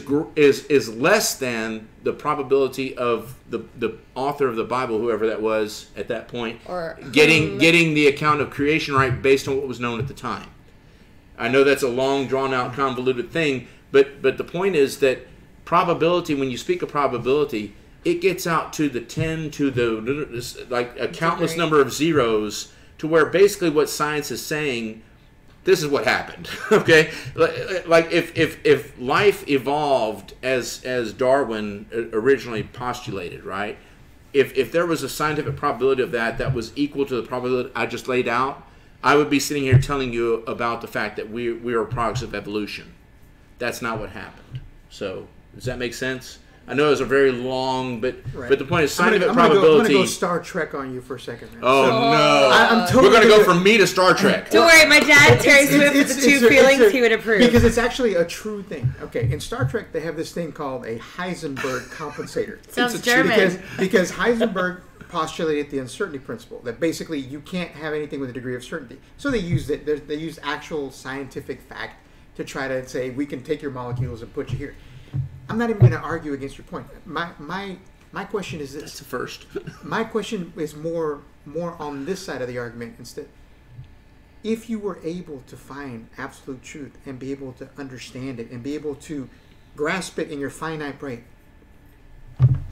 less than the probability of the author of the Bible, whoever that was at that point, or getting the account of creation right based on what was known at the time. I know that's a long, drawn-out, convoluted thing, but the point is that probability, when you speak of probability, it gets out to the 10 to the, like, a countless number of zeros, to where basically what science is saying, this is what happened. Okay, like if life evolved as Darwin originally postulated, right? If there was a scientific probability of that was equal to the probability I just laid out, I would be sitting here telling you about the fact that we are products of evolution. That's not what happened. So does that make sense? I know it's a very long, but the point is scientific probability. I'm going to go Star Trek on you for a second. Man. Oh, so, no. I'm totally We're going to go from me to Star Trek. Don't worry, my dad, Terry Swift, with the two feelings he would approve. Because it's actually a true thing. Okay, in Star Trek, they have this thing called a Heisenberg compensator. Sounds German. Because Heisenberg postulated the uncertainty principle, that basically you can't have anything with a degree of certainty. So they used it. They used actual scientific fact to try to say, we can take your molecules and put you here. I'm not even going to argue against your point. My question is this. That's the first. My question is more on this side of the argument instead. If you were able to find absolute truth and be able to understand it and be able to grasp it in your finite brain,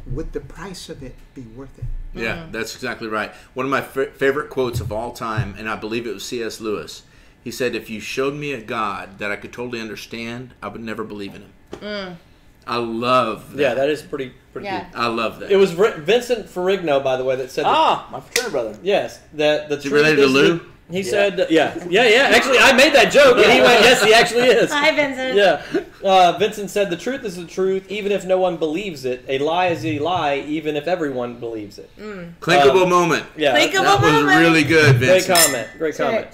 would the price of it be worth it? Yeah, that's exactly right. One of my favorite quotes of all time, and I believe it was C.S. Lewis. He said, if you showed me a God that I could totally understand, I would never believe in him. I love that. Yeah, that is pretty deep. I love that. It was Vincent Ferrigno, by the way, that said my fraternity brother. Yes, that the is he related to Lou? He said, yeah. Actually, I made that joke, and he went, yes, he actually is. Hi, Vincent. Yeah. Vincent said, the truth is the truth, even if no one believes it. A lie is a lie, even if everyone believes it. Clinkable moment. Yeah. Clinkable moment. That was really good, Vincent. Great comment.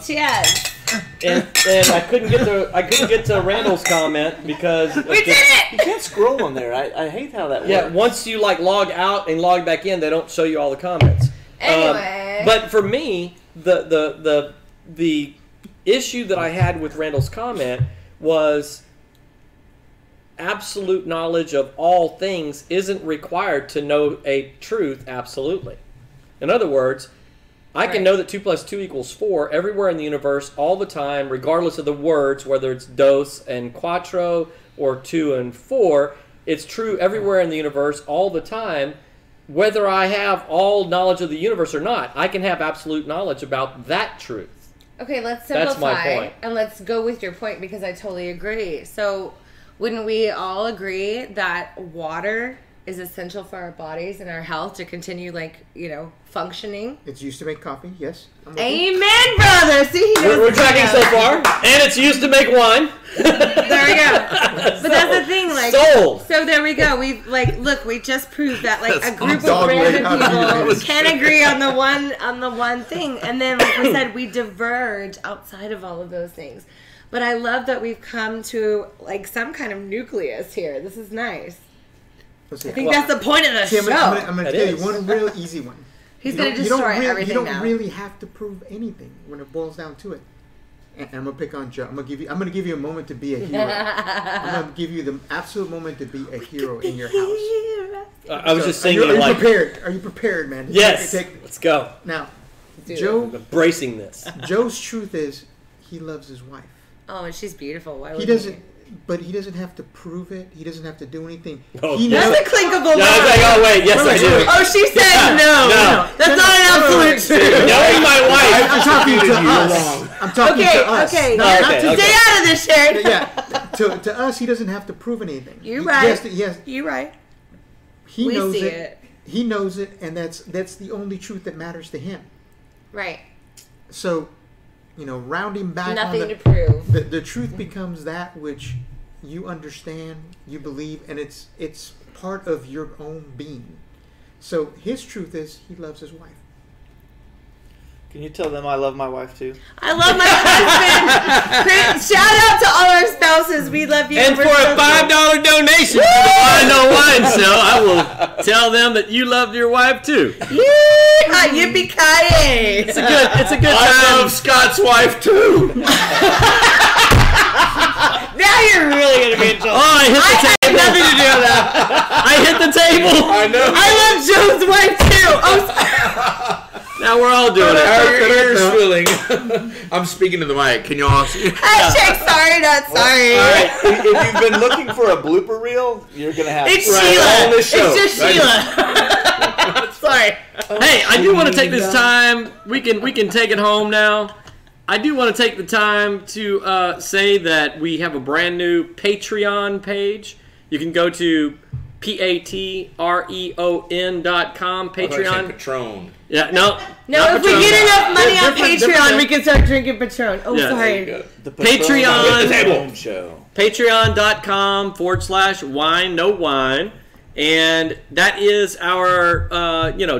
Cheers. And I couldn't get to Randall's comment because we did it. You can't scroll on there. I hate how that works. Yeah, once you log out and log back in, they don't show you all the comments. Anyway, but for me, the issue that I had with Randall's comment was absolute knowledge of all things isn't required to know a truth absolutely. In other words, I can know that 2 + 2 = 4 everywhere in the universe all the time, regardless of the words, whether it's dos and quattro or 2 and 4. It's true everywhere in the universe all the time, whether I have all knowledge of the universe or not. I can have absolute knowledge about that truth. Okay, let's That's simplify my point. and let's go with your point because I totally agree. So wouldn't we all agree that water is essential for our bodies and our health to continue, like, functioning? It's used to make coffee, yes. Amen, brother. See, he knows We're tracking so far. And it's used to make wine. There we go. But that's the thing, like, sold. So there we go. We we just proved that, like, a group of dog random leg. people can agree on the one thing, and then, like we said, we diverge outside of all of those things. But I love that we've come to, like, some kind of nucleus here. This is nice. I think that's the point of the show. I'm going to tell you one real easy one. He's going to destroy everything now. You now. don't really have to prove anything when it boils down to it. And I'm gonna pick on Joe. I'm gonna give you a moment to be a hero. I'm gonna give you the absolute moment to be a hero in your house. I was just saying, are you prepared? Are you prepared, man? Yes. Let's go. Now, Dude. Joe. I'm embracing this. Joe's truth is he loves his wife. Oh, and she's beautiful. Why would He doesn't. But he doesn't have to prove it. He doesn't have to do anything. Oh, He That's knows. a clinkable Yeah, I was like, oh wait, yes I do. Oh, she said no. That's not an absolute truth. Knowing my wife. I'm talking to us. I'm talking to us. Not to Stay out of this, Sharon. Yeah. To us, he doesn't have to prove anything. You're right. Yes. You're right. He We knows see it. it. He knows it, and that's the only truth that matters to him. Right. So, rounding back Nothing on to prove. the truth becomes that which you understand, you believe, and it's part of your own being. So his truth is he loves his wife. Can you tell them I love my wife too? I love my husband. Shout out to all our spouses. We love you. And for a $5 donation to the Wine No Wine Show, I will tell them that you loved your wife too. Yippee-ki-yay. It's a good I time. love Scott's wife too. Now you're really going to be in trouble. Oh, I hit the table. I had nothing to do with that. I hit the table. I know. I love Joe's wife too. Oh, Now we're all doing How are it. your ears feeling? I'm speaking to the mic. Can you all see? hashtag sorry, not sorry. All right, if you've been looking for a blooper reel, you're gonna have. It's Right, Sheila. on this show, It's just right? Sheila. Sorry. Hey, I do want to take this time. We can take it home now. I do want to take the time to say that we have a brand new Patreon page. You can go to patreon.com. Patreon. Patron. Yeah, no. No, not if we Patron. get enough money on Different- Patreon, we can start drinking Patron. Oh, Yeah, sorry. The Patreon. Patreon show. Patreon.com/wine no wine, and that is our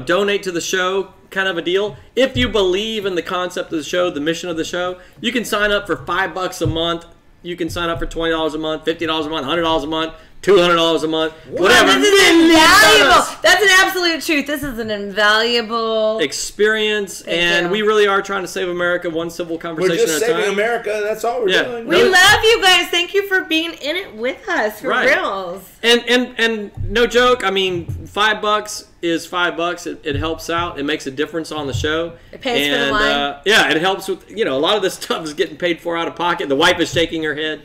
donate to the show kind of a deal. If you believe in the concept of the show, the mission of the show, you can sign up for $5 a month. You can sign up for $20 a month, $50 a month, $100 a month, $200 a month, whatever. This is invaluable. That's an absolute truth. This is an invaluable experience, and you. we really are trying to save America one civil We're conversation just at a saving time. America. That's all we're Yeah. doing. We love you guys. Thank you for being in it with us, for Right. reals. And no joke. I mean, $5 is $5. It helps out. It makes a difference on the show. It pays for the wine. Yeah, it helps with a lot of this stuff is getting paid for out of pocket. The wife is shaking her head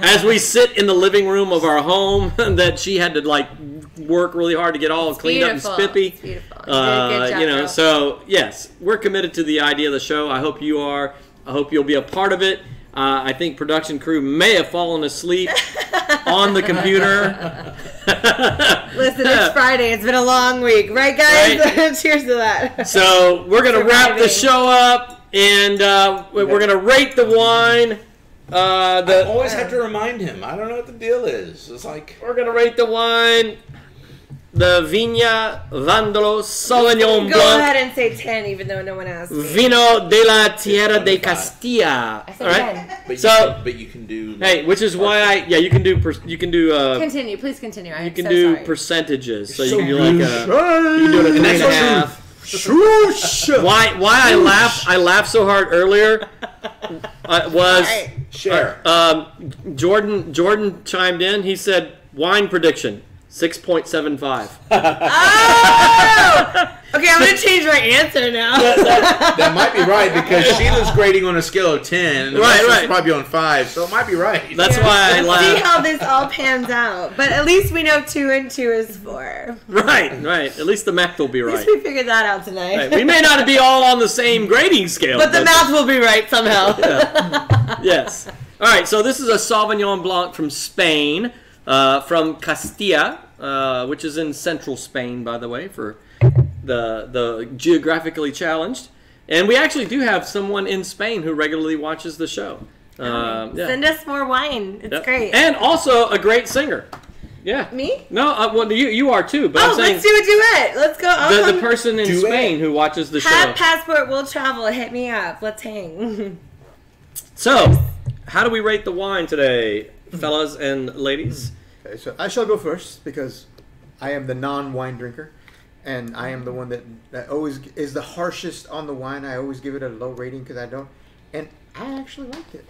as we sit in the living room of our home that she had to work really hard to get all cleaned up and spiffy. It's beautiful. You did a good job, girl. So yes, we're committed to the idea of the show. I hope you are. I hope you'll be a part of it. I think production crew may have fallen asleep on the computer. Listen, it's Friday. It's been a long week. Right, guys? Right. Cheers to that. So we're going to wrap the show up, and we're going to rate the wine. I always have to remind him. I don't know what the deal is. It's like We're going to rate the wine. The Viña Vandalo Sauvignon Go Blanc. ahead and say 10, even though no one asked. Vino de la Tierra de Castilla. I said All right. 10. but you can do. Hey, which is why you can do Continue. Please continue. I'm you can so do sorry. percentages. So You're you can do so like you can do it at 3.5. Why I laughed so hard earlier was Share. Jordan chimed in. He said wine prediction 6.75. Oh! Okay, I'm going to change my answer now. That might be right because Sheila's grading on a scale of 10, and the rest of us probably on 5, so it might be right. That's why I Let's see laughed. how this all pans out. But at least we know 2 and 2 is 4. Right. At least the math will be At right. least we figured that out tonight. Right. We may not be all on the same grading scale, but the math will be right somehow. Yes. All right, so this is a Sauvignon Blanc from Spain, from Castilla, which is in central Spain, by the way, for the geographically challenged. And we actually do have someone in Spain who regularly watches the show. Yeah. Send us more wine. It's great. And also a great singer. Yeah. Me? No, well, you are too. But I'm saying let's do a duet. Let's go. the person in Spain who watches the show. Have passport, will travel. Hit me up. Let's hang. So, how do we rate the wine today, fellas and ladies? Okay, so I shall go first because I am the non-wine drinker, and I am the one that always is the harshest on the wine. I always give it a low rating because I don't, and I actually liked it.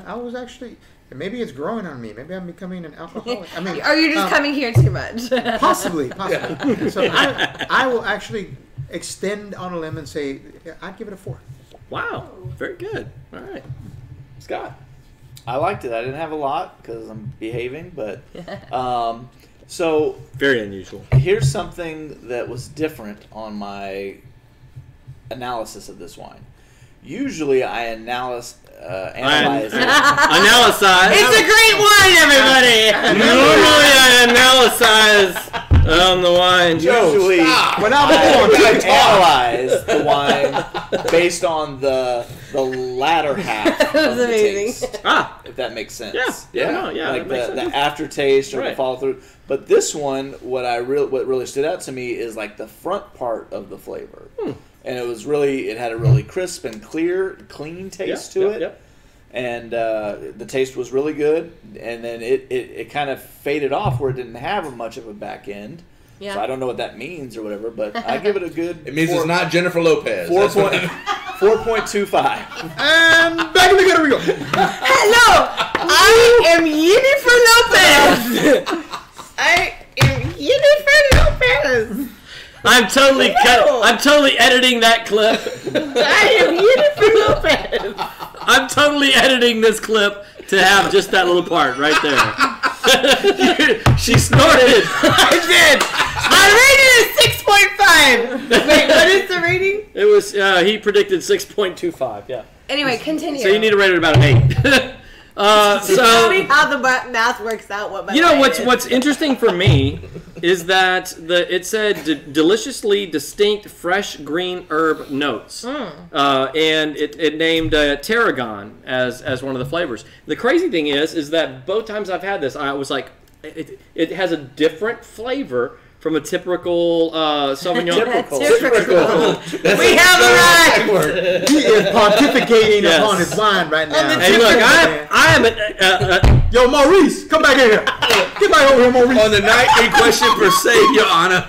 I was actually. Maybe it's growing on me. Maybe I'm becoming an alcoholic. I mean, are you just coming here too much? Possibly. So I will actually extend on a limb and say I'd give it a 4. Wow, very good. All right, Scott. I liked it. I didn't have a lot because I'm behaving, but so very unusual. Here's something that was different on my analysis of this wine. Usually, I analyze. Analyze. It's a great wine, everybody. Normally, I analyze the wine. Usually, when I analyze the wine based on the latter half of the taste. If that makes sense. Yeah. Like the aftertaste or the follow through. But this one, what really stood out to me is like the front part of the flavor. And it had a really crisp and clean taste to it. Yep. And the taste was really good. And then it kind of faded off where it didn't have much of a back end. Yeah. So I don't know what that means or whatever, but I give it a good... It means it's not Jennifer Lopez. 4.25. And back in the gutter we go. Hello, I am Jennifer Lopez. I am Jennifer Lopez. I'm totally editing that clip. I am Jennifer Lopez. I'm totally editing this clip to have just that little part right there. She snorted. I did. I rated it 6.5. Wait, what is the rating? It was he predicted 6.25. Yeah. Anyway, continue. So you need to rate it about an 8. So tell me how the math works out. What's interesting for me is that it said deliciously distinct fresh green herb notes, and it named tarragon as one of the flavors. The crazy thing is that both times I've had this, I was like, it has a different flavor from a typical Sauvignon. Typical. We have a right. He is pontificating upon his wine right now. Hey, look, I am Yo, Maurice, come back in here. Get back over here, Maurice. On the night in question per se, Your Honor.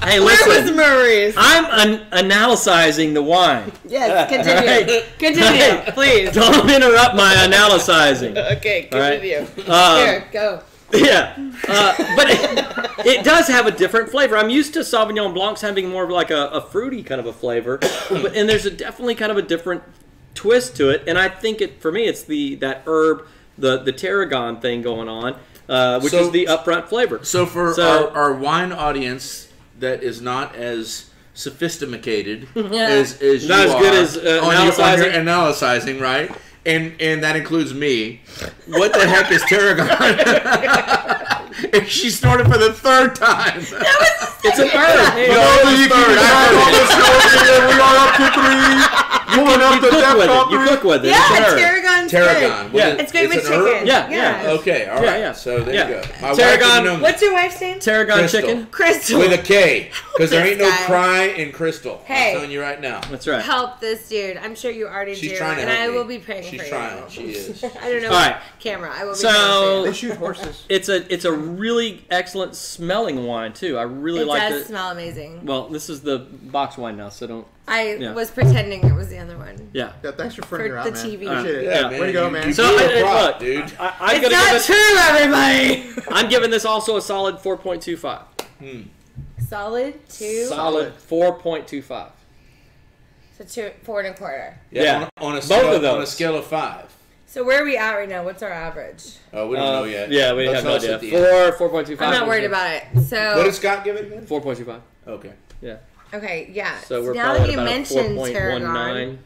Hey, listen. Where was Maurice? I'm analyzing the wine. Yes, continue. Continue, please. Don't interrupt my analyzing. Okay, continue. Here, go. Yeah, but it does have a different flavor. I'm used to Sauvignon Blancs having more of like a fruity kind of a flavor, and there's definitely kind of a different twist to it. And I think for me, it's that herb, the tarragon thing going on, which is the upfront flavor. So for our wine audience that is not as sophisticated as you not as are good as on your analyzing, right? And that includes me. What the heck is tarragon? And she snorted for the 3rd time. It's an herb. We are up to 3. Moving up to depth. You cook with it. Yeah, tarragon. Yeah, it's great with chicken. Yeah. Okay, all right. Yeah. So there you go. My tarragon. What's your wife's name? Tarragon Crystal. chicken. Crystal. With a K, because there ain't no cry in Crystal. Hey. I'm telling you right now. That's right. Help this dude. I'm sure you already She's do. trying to and help I me. will be praying for you. She's trying. She is. I don't know. All right. Camera. I will be So praying They for shoot horses. it's a really excellent smelling wine too. I really you. It like does smell amazing. Well, this is the box wine now, so don't. I was pretending it was the other one. Yeah. Thanks for For fronting her out, the man. TV. Appreciate it. Yeah, man. Way to go, man. So look, dude. I'm It's gonna not give it, true, everybody. I'm giving this also a solid 4.25. Solid 2. Solid 4.25. So 4 1/4. Yeah. On a Both scale, of those. On a scale of 5. So where are we at right now? What's our average? Oh, we don't know yet. Yeah, we Let's have no know us idea. at the end. 4.25. I'm not worried about it. So What did Scott give it again? 4.25. Okay. Yeah. okay, yeah. So we're now probably that at you about mentioned 4.19. tarragon,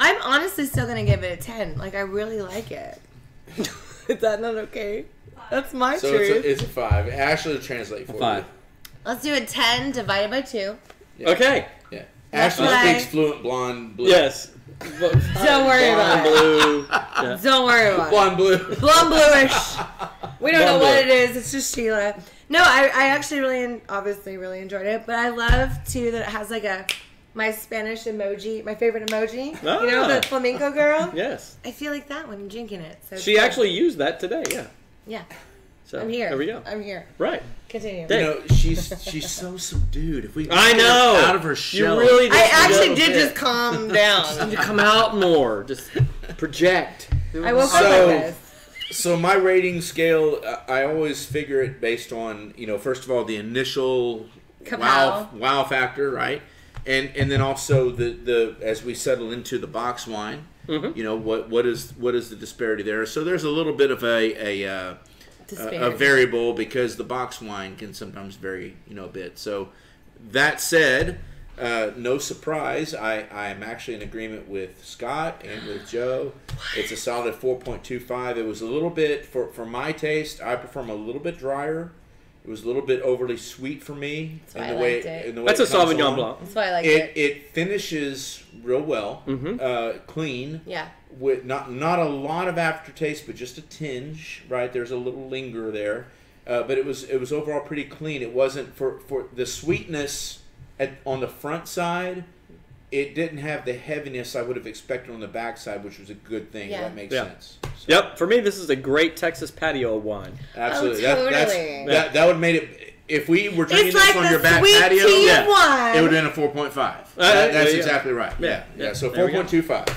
I'm honestly still gonna give it a 10. Like I really like it. Is that not okay? That's my So truth. it's a 5. Ashley will translate for 5. you. Let's do a 10 divided by 2. Yeah. Okay. Yeah. That's Ashley right. speaks fluent blonde blue. Yes. Don't worry about it. Blue. Yeah. Don't worry about it. Blonde blue. Blonde bluish. We don't know Blonde what blue. it is. It's just Sheila. No, I actually obviously really enjoyed it. But I love too that it has like my Spanish emoji, my favorite emoji. Ah. You know, the flamenco girl. Yes. I feel like that when I'm drinking it. So She actually used that today. Yeah. Yeah. So I'm here. There we go. I'm here. Right. Continue. Dave. You know, she's so subdued. If we I get her know. out of her shell. You really. I just actually go- did just calm down. You come out more. Just project. I woke up So- like this. So my rating scale, I always figure it based on, first of all, the initial Kapow. wow factor, right? And then also the as we settle into the box wine, what is the disparity there? So there's a little bit of a variable because the box wine can sometimes vary, a bit. So that said, no surprise, I am actually in agreement with Scott and with Joe. It's a solid 4.25. It was a little bit, for my taste, I prefer them a little bit drier. It was a little bit overly sweet for me. That's why I liked it. That's a Sauvignon Blanc. That's why I like it. It finishes real well, clean. Yeah. With not a lot of aftertaste, but just a tinge, right? There's a little linger there, but it was overall pretty clean. It wasn't for the sweetness on the front side. It didn't have the heaviness I would have expected on the back side, which was a good thing. Yeah. That makes Yeah. sense. So, Yep. For me, this is a great Texas patio wine. absolutely. Oh, That, totally. that would have made it. If we were drinking It's this like on the your back sweet patio, tea yeah, wine. it would have been a 4.5. there That's you go. exactly right. Yeah. So There we go. 4.25.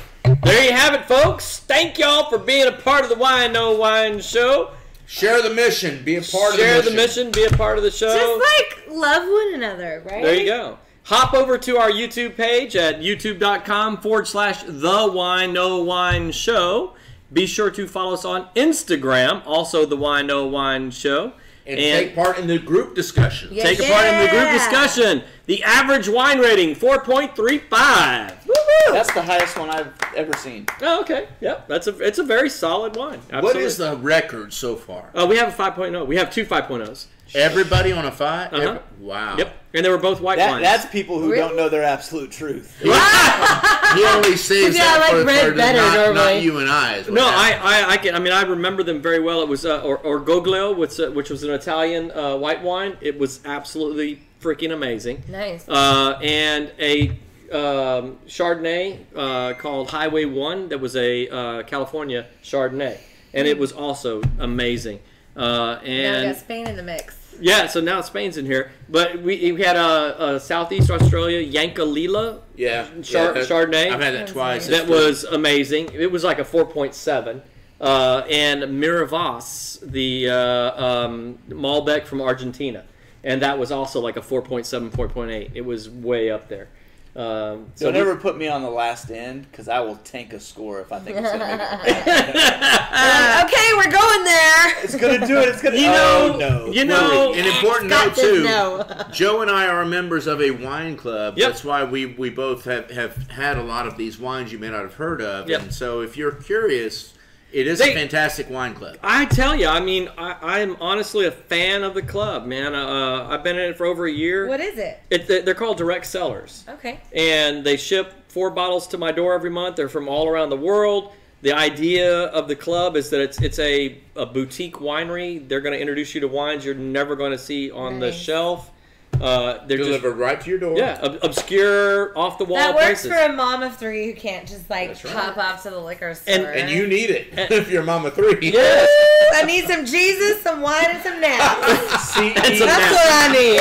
There you have it, folks. Thank y'all for being a part of the Wine No Wine show. Share the mission. Be a part Share of the mission. Be a part of the show. Just like love one another, right? There you go. Hop over to our YouTube page at youtube.com/The Wine No Wine Show. Be sure to follow us on Instagram, also The Wine No Wine Show. And take part in the group discussion. Yeah. Take a part in the group discussion. The average wine rating, 4.35. Woo-woo. That's the highest one I've ever seen. Oh, okay. Yep. It's a very solid wine. Absolutely. What is the record so far? We have a 5.0. We have two 5.0s. Everybody on a 5? Uh-huh. Wow. Yep. And they were both white wines. That's people who Really? don't know their absolute truth. He only saves Yeah, that I like for red better not normally. you and I. is what No, happened. I remember them very well. It was Orgoglio, which was an Italian white wine. It was absolutely freaking amazing. Nice. And a Chardonnay called Highway 1 that was a California Chardonnay. And it was also amazing. Now we And got Spain in the mix. yeah, so now Spain's in here. But we had a Southeast Australia Yankalila Chardonnay. I've had that twice. That was amazing. It was like a 4.7. And Miravas, the Malbec from Argentina. And that was also like a 4.7, 4.8. It was way up there. Don't ever put me on the last end, because I will tank a score if I think it's going to make it. Okay, we're going there. It's going to do it. It's going to. You know, An important Scott note says too. no. Joe and I are members of a wine club. Yep. That's why we both have had a lot of these wines you may not have heard of. Yep. And so if you're curious, it is a fantastic wine club. I tell you, I mean, I'm honestly a fan of the club, man. I've been in it for over a year. What is it? They're called direct sellers. Okay. And they ship 4 bottles to my door every month. They're from all around the world. The idea of the club is that it's a boutique winery. They're going to introduce you to wines you're never going to see on the shelf. They're Delivered right to your door. obscure, off-the-wall That works prices. for a mom of 3 who can't just like That's right. pop off to the liquor store. And you need it if you're a mama 3. Yes. I need some Jesus, some wine, and some naps. And some That's what I need.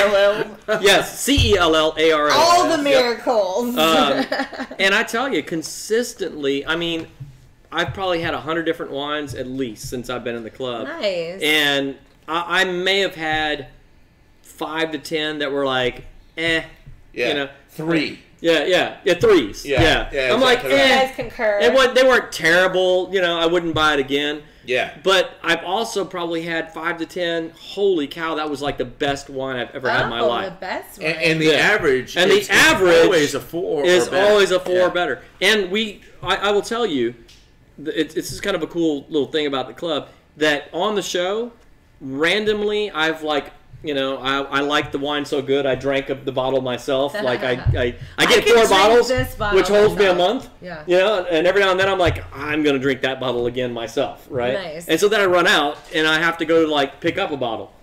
Yes, CELLARL. All the miracles. And I tell you, consistently, I mean, I've probably had 100 different wines at least since I've been in the club. Nice. And I may have had 5 to 10 that were like, Yeah. you know. 3. Yeah, 3s. Yeah, I'm like, exactly you right. guys concur. They weren't terrible, you know, I wouldn't buy it again. Yeah. But I've also probably had 5 to 10. Holy cow, that was like the best wine I've ever had in my life. The best one. And the average. And the average always a 4 is or better. always a 4 or better. And I will tell you, it's just kind of a cool little thing about the club that on the show, randomly, I've like, you know, I like the wine so good, I drank the bottle myself. Like I get 4 bottles, which holds me a month. Yeah. You know, and every now and then I'm like, I'm gonna drink that bottle again myself, right? Nice. And so then I run out and I have to go like pick up a bottle,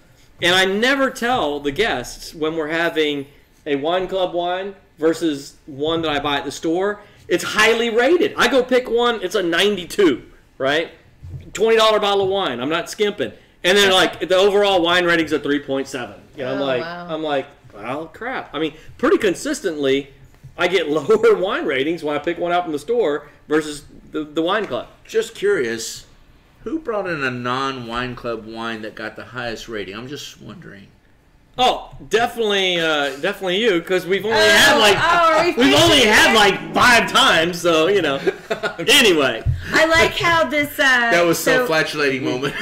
and I never tell the guests when we're having a wine club wine versus one that I buy at the store. It's highly rated. I go pick one, it's a 92, right? $20 bottle of wine. I'm not skimping. And then like the overall wine rating's a 3.7. You know, I'm like, well, crap. I mean, pretty consistently, I get lower wine ratings when I pick one out from the store versus the wine club. Just curious, who brought in a non-wine club wine that got the highest rating? I'm just wondering. Oh, definitely you, because we've only had like 5 times, so you know. Anyway, I like how this. That was self-flatulating moment.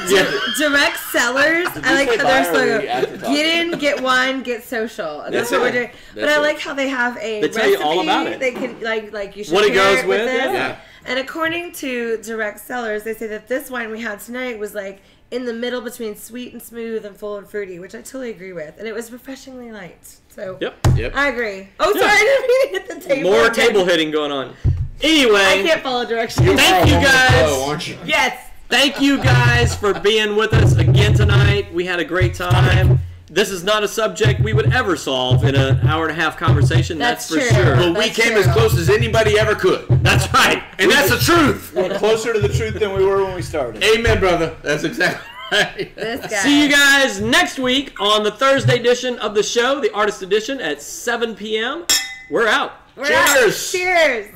Direct sellers. I like how they're slogan: get in, get wine, get social. And that's what we're doing. But I like how they have a recipe. Tell you all about it. They can like you should what it pair goes it with. this. Yeah. And according to direct sellers, they say that this wine we had tonight was like in the middle between sweet and smooth and full and fruity, which I totally agree with. And it was refreshingly light. So Yep. I agree. Oh, sorry, I didn't mean to hit the table. More table hitting going on. Anyway. I can't follow directions. Thank you guys. Aren't you? Yes. Thank you guys for being with us again tonight. We had a great time. This is not a subject we would ever solve in an hour-and-a-half conversation. That's for true. sure. But we came as close as anybody ever could. That's right. And that's the truth. We're closer to the truth than we were when we started. Amen, brother. That's exactly right. This guy. See you guys next week on the Thursday edition of the show, the Artist Edition, at 7 p.m. We're out. We're out. Cheers. Cheers.